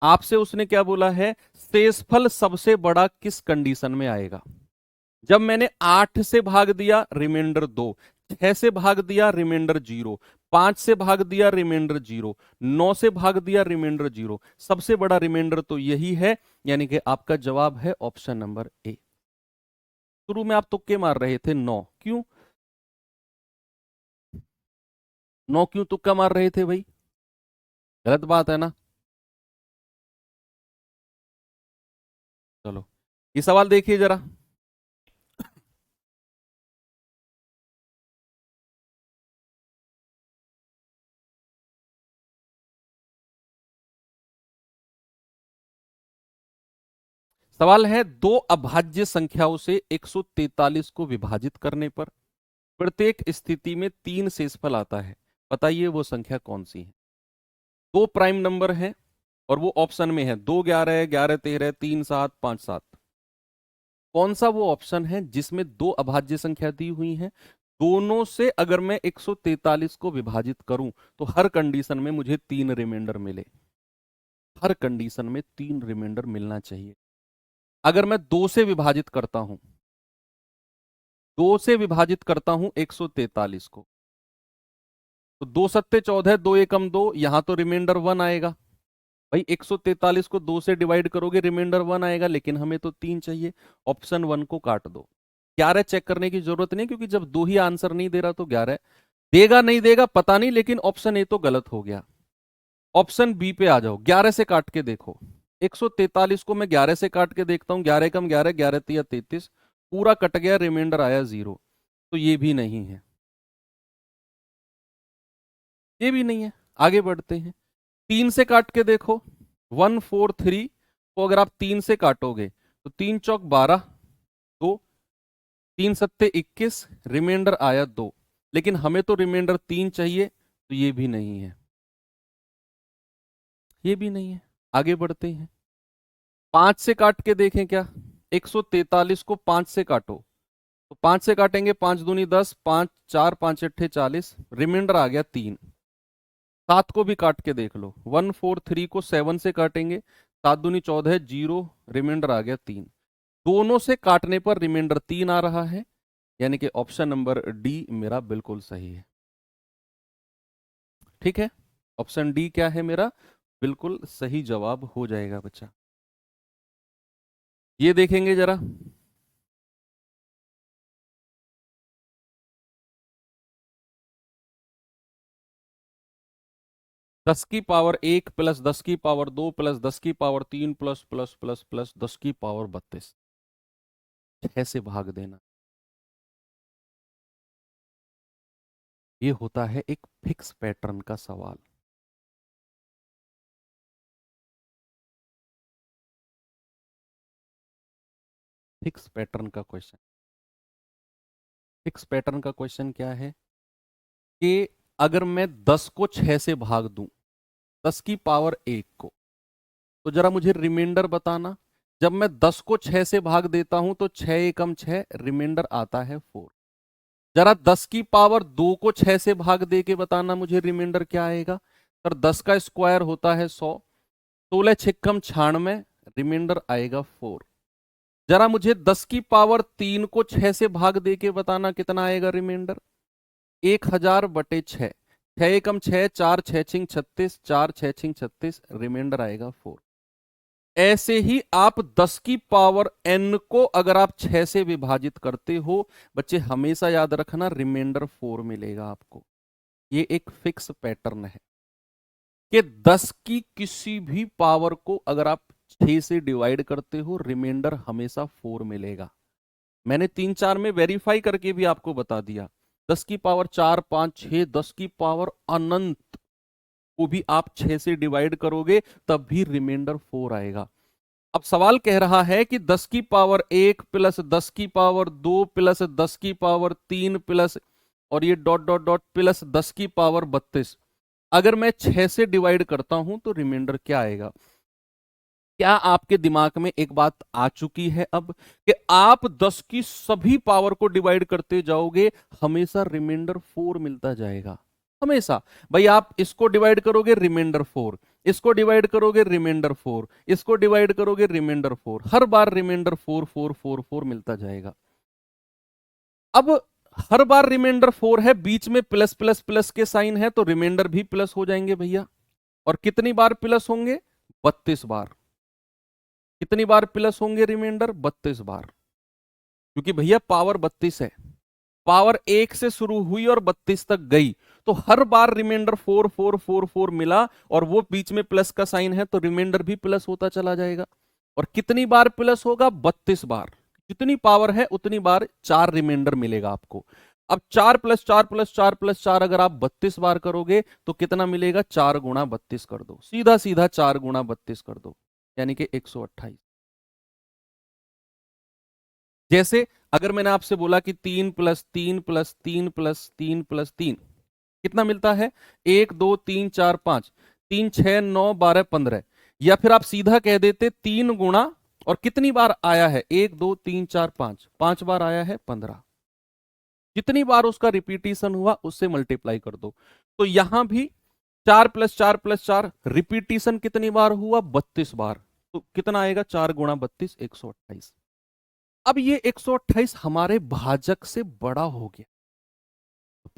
आपसे उसने क्या बोला है? शेषफल सबसे बड़ा किस कंडीशन में आएगा? जब मैंने 8 से भाग दिया, रिमाइंडर 2, 6 से भाग दिया, रिमाइंडर 0, 5 से भाग दिया, रिमाइंडर 0, 9 से भाग दिया, रिमाइंडर 0। सबसे बड़ा रिमाइंडर तो यही है, यानी कि आपका जवाब है ऑप्शन नंबर ए। शुरू में आप तुक्के मार रहे थे 9, क्यों 9 क्यों तुक्का मार रहे थे भाई? गलत बात है ना। चलो ये सवाल देखिए जरा। सवाल है, दो अभाज्य संख्याओं से 143 को विभाजित करने पर प्रत्येक स्थिति में तीन शेषफल आता है, बताइए वो संख्या कौन सी है? दो प्राइम नंबर है, और वो ऑप्शन में है 2 11 11 13 3 7 5 7। कौन सा वो ऑप्शन है जिसमें दो अभाज्य संख्या दी हुई है, दोनों से अगर मैं 143 को विभाजित करूं तो हर कंडीशन में मुझे 3 रिमाइंडर मिले, हर कंडीशन में 3 रिमाइंडर मिलना चाहिए। अगर मैं 2 से विभाजित करता हूं, 2 से विभाजित करता हूं 143 को, तो 2 सत्ते 14, 2 एकम 2, यहां तो रिमाइंडर 1 आएगा। भाई 143 को 2 से डिवाइड करोगे रिमाइंडर 1 आएगा, लेकिन हमें तो 3 चाहिए, ऑप्शन 1 को काट दो। 11 चेक करने की जरूरत नहीं, क्योंकि जब 2 ही आंसर नहीं दे रहा तो 11 देगा नहीं देगा पता नहीं, लेकिन ऑप्शन ए तो गलत हो गया। ऑप्शन बी पे आ जाओ, 11 से काट के देखो। 143 को मैं 11 से काट के देखता हूं, 11 कम 11, 11 तिया 33, पूरा कट गया, रिमाइंडर आया 0। तो ये भी नहीं है, ये भी नहीं है। आगे बढ़ते हैं, 3 से काट के देखो। 143 को अगर आप 3 से काटोगे तो 3 चौक 12, 2 3 सत्ते 21, रिमाइंडर आया 2, लेकिन हमें तो रिमाइंडर 3 चाहिए, तो ये भी नहीं है, ये भी नहीं है। आगे बढ़ते हैं, 5 से काट के देखें क्या। 143 को 5 से काटो, तो 5 से काटेंगे 5 दूनी 10, 5 4 5 अट्ठे 40, रिमाइंडर आ गया 3। 7 को भी काट के देख लो, 143 को 7 से काटेंगे, 7 दूनी 14, 0, रिमाइंडर आ गया 3। दोनों से काटने पर रिमाइंडर 3 आ रहा है, यानी कि ऑप्शन नंबर डी मेरा बिल्कुल सही है। ठीक है, ऑप्शन डी क्या है मेरा, बिल्कुल सही जवाब हो जाएगा बच्चा। ये देखेंगे जरा, 10 की पावर 1 प्लस 10 की पावर 2 प्लस 10 की power 3 plus plus plus plus 10 की पावर 32, 6 से भाग देना। ये होता है एक फिक्स पैटर्न का सवाल। फिक्स पैटर्न का क्वेश्चन, फिक्स पैटर्न का क्वेश्चन क्या है कि अगर मैं 10 को 6 से भाग दूं, 10 की पावर 1 को, तो जरा मुझे रिमाइंडर बताना। जब मैं 10 को 6 से भाग देता हूं तो 6 एकम 6, रिमाइंडर आता है 4। जरा 10 की पावर 2 को 6 से भाग दे के बताना मुझे रिमाइंडर क्या आएगा। सर 10 का स्क्वायर होता है 100, 16 छिक्कम 96, रिमाइंडर आएगा 4। जरा मुझे 10 की पावर 3 को 6 से भाग दे के बताना कितना आएगा रिमाइंडर, 1000 बटे 6, 6 एकम 6, 4 6 छिंग 36, 4 6 छिंग 36, रिमाइंडर आएगा 4। ऐसे ही आप 10 की पावर n को अगर आप 6 से विभाजित करते हो, बच्चे हमेशा याद रखना रिमाइंडर 4 मिलेगा आपको। ये एक फिक्स पैटर्न है कि 10 की किसी भी पावर को अगर आप 6 से डिवाइड करते हो, रिमाइंडर हमेशा 4 मिलेगा। मैंने 3 4 में वेरीफाई करके भी आपको बता दिया। 10 की पावर 4 5 6, 10 की पावर अनंत को भी आप 6 से डिवाइड करोगे तब भी रिमाइंडर 4 आएगा। अब सवाल कह रहा है कि 10 की पावर 1 प्लस 10 की पावर 2 प्लस 10 की पावर 3 प्लस, और ये डॉट डॉट डॉट प्लस 10 की पावर 32, अगर मैं 6 से डिवाइड करता हूं तो रिमाइंडर क्या आएगा। क्या आपके दिमाग में एक बात आ चुकी है अब कि आप 10 की सभी पावर को डिवाइड करते जाओगे, हमेशा रिमाइंडर 4 मिलता जाएगा, हमेशा। भाई आप इसको डिवाइड करोगे रिमाइंडर 4, इसको डिवाइड करोगे रिमाइंडर 4, इसको डिवाइड करोगे रिमाइंडर 4, हर बार रिमाइंडर 4 4 4 4 मिलता जाएगा। अब हर बार रिमाइंडर 4 है, बीच में प्लस प्लस प्लस के साइन है, तो रिमाइंडर भी प्लस हो जाएंगे भैया। और कितनी बार प्लस होंगे, 32 बार। कितनी बार प्लस होंगे रिमाइंडर, 32 बार, क्योंकि भैया पावर 32 है। पावर 1 से शुरू हुई और 32 तक गई, तो हर बार रिमाइंडर 4 4 4 4 मिला, और वो बीच में प्लस का साइन है, तो रिमाइंडर भी प्लस होता चला जाएगा। और कितनी बार प्लस होगा, 32 बार। जितनी पावर है उतनी बार 4 रिमाइंडर मिलेगा आपको। अब 4 प्लस 4 प्लस 4 प्लस 4 अगर आप 32 बार करोगे तो कितना मिलेगा, 4 गुणा 32 कर दो, सीधा सीधा 4 गुणा 32 कर दो, यानी कि 128। जैसे अगर मैंने आपसे बोला कि 3 प्लस 3 प्लस 3 प्लस 3 प्लस 3 कितना मिलता है, 1 2 3 4 5, 3 6 9 12 15, या फिर आप सीधा कह देते 3 गुणा, और कितनी बार आया है, 1 2 3 4 5, 5 बार आया है 15, जितनी बार उसका रिपीटिशन हुआ उससे मल्टीप्लाई कर दो। तो यहां भी 4 + 4 + 4 रिपीटिशन कितनी बार हुआ, 32 बार। तो कितना आएगा, 4 गुणा 32 128। अब ये 128 हमारे भाजक से बड़ा हो गया,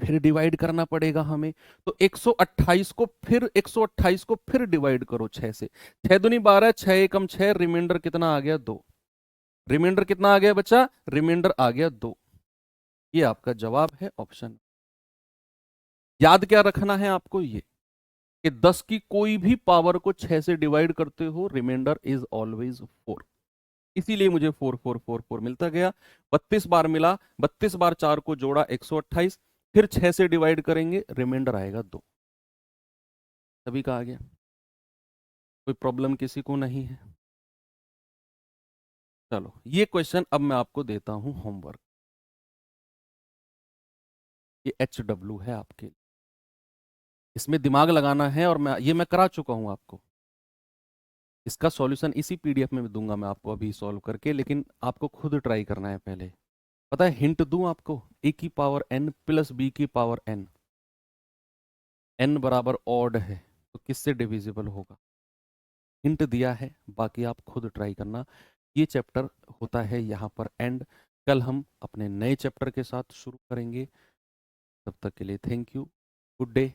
फिर डिवाइड करना पड़ेगा हमें। तो 128 को फिर 128 को फिर डिवाइड करो 6 से। 6 दूनी 12, 6 एकम 6, रिमाइंडर कितना आ गया, 2। रिमाइंडर कितना आ गया बच्चा, रिमाइंडर आ गया 2। ये आपका जवाब है ऑप्शन। याद क्या रखना है आपको, ये कि 10 की कोई भी पावर को 6 से डिवाइड करते हो, रिमाइंडर इज ऑलवेज 4। इसीलिए मुझे 4 4 4 4 मिलता गया। 32 बार मिला, 32 बार 4 को जोड़ा 128, फिर 6 से डिवाइड करेंगे, रिमाइंडर आएगा 2। सभी का आ गया, कोई प्रॉब्लम किसी को नहीं है। चलो ये क्वेश्चन अब मैं आपको देता हूं होमवर्क। ये HW है आपके लिए, इसमें दिमाग लगाना है, और मैं करा चुका हूं आपको। इसका सॉल्यूशन इसी PDF में दूंगा मैं आपको अभी सॉल्व करके, लेकिन आपको खुद ट्राई करना है पहले। पता है, हिंट दूं आपको, A की पावर n प्लस B की पावर n, n बराबर ऑड है, तो किससे डिविजिबल होगा। हिंट दिया है, बाकी आप खुद ट्राई करना। ये चैप्टर होता है यहाँ पर एंड। कल हम अपने नए चैप्टर के साथ शुरू करेंगे। तब तक के लिए थैंक यू, गुड डे।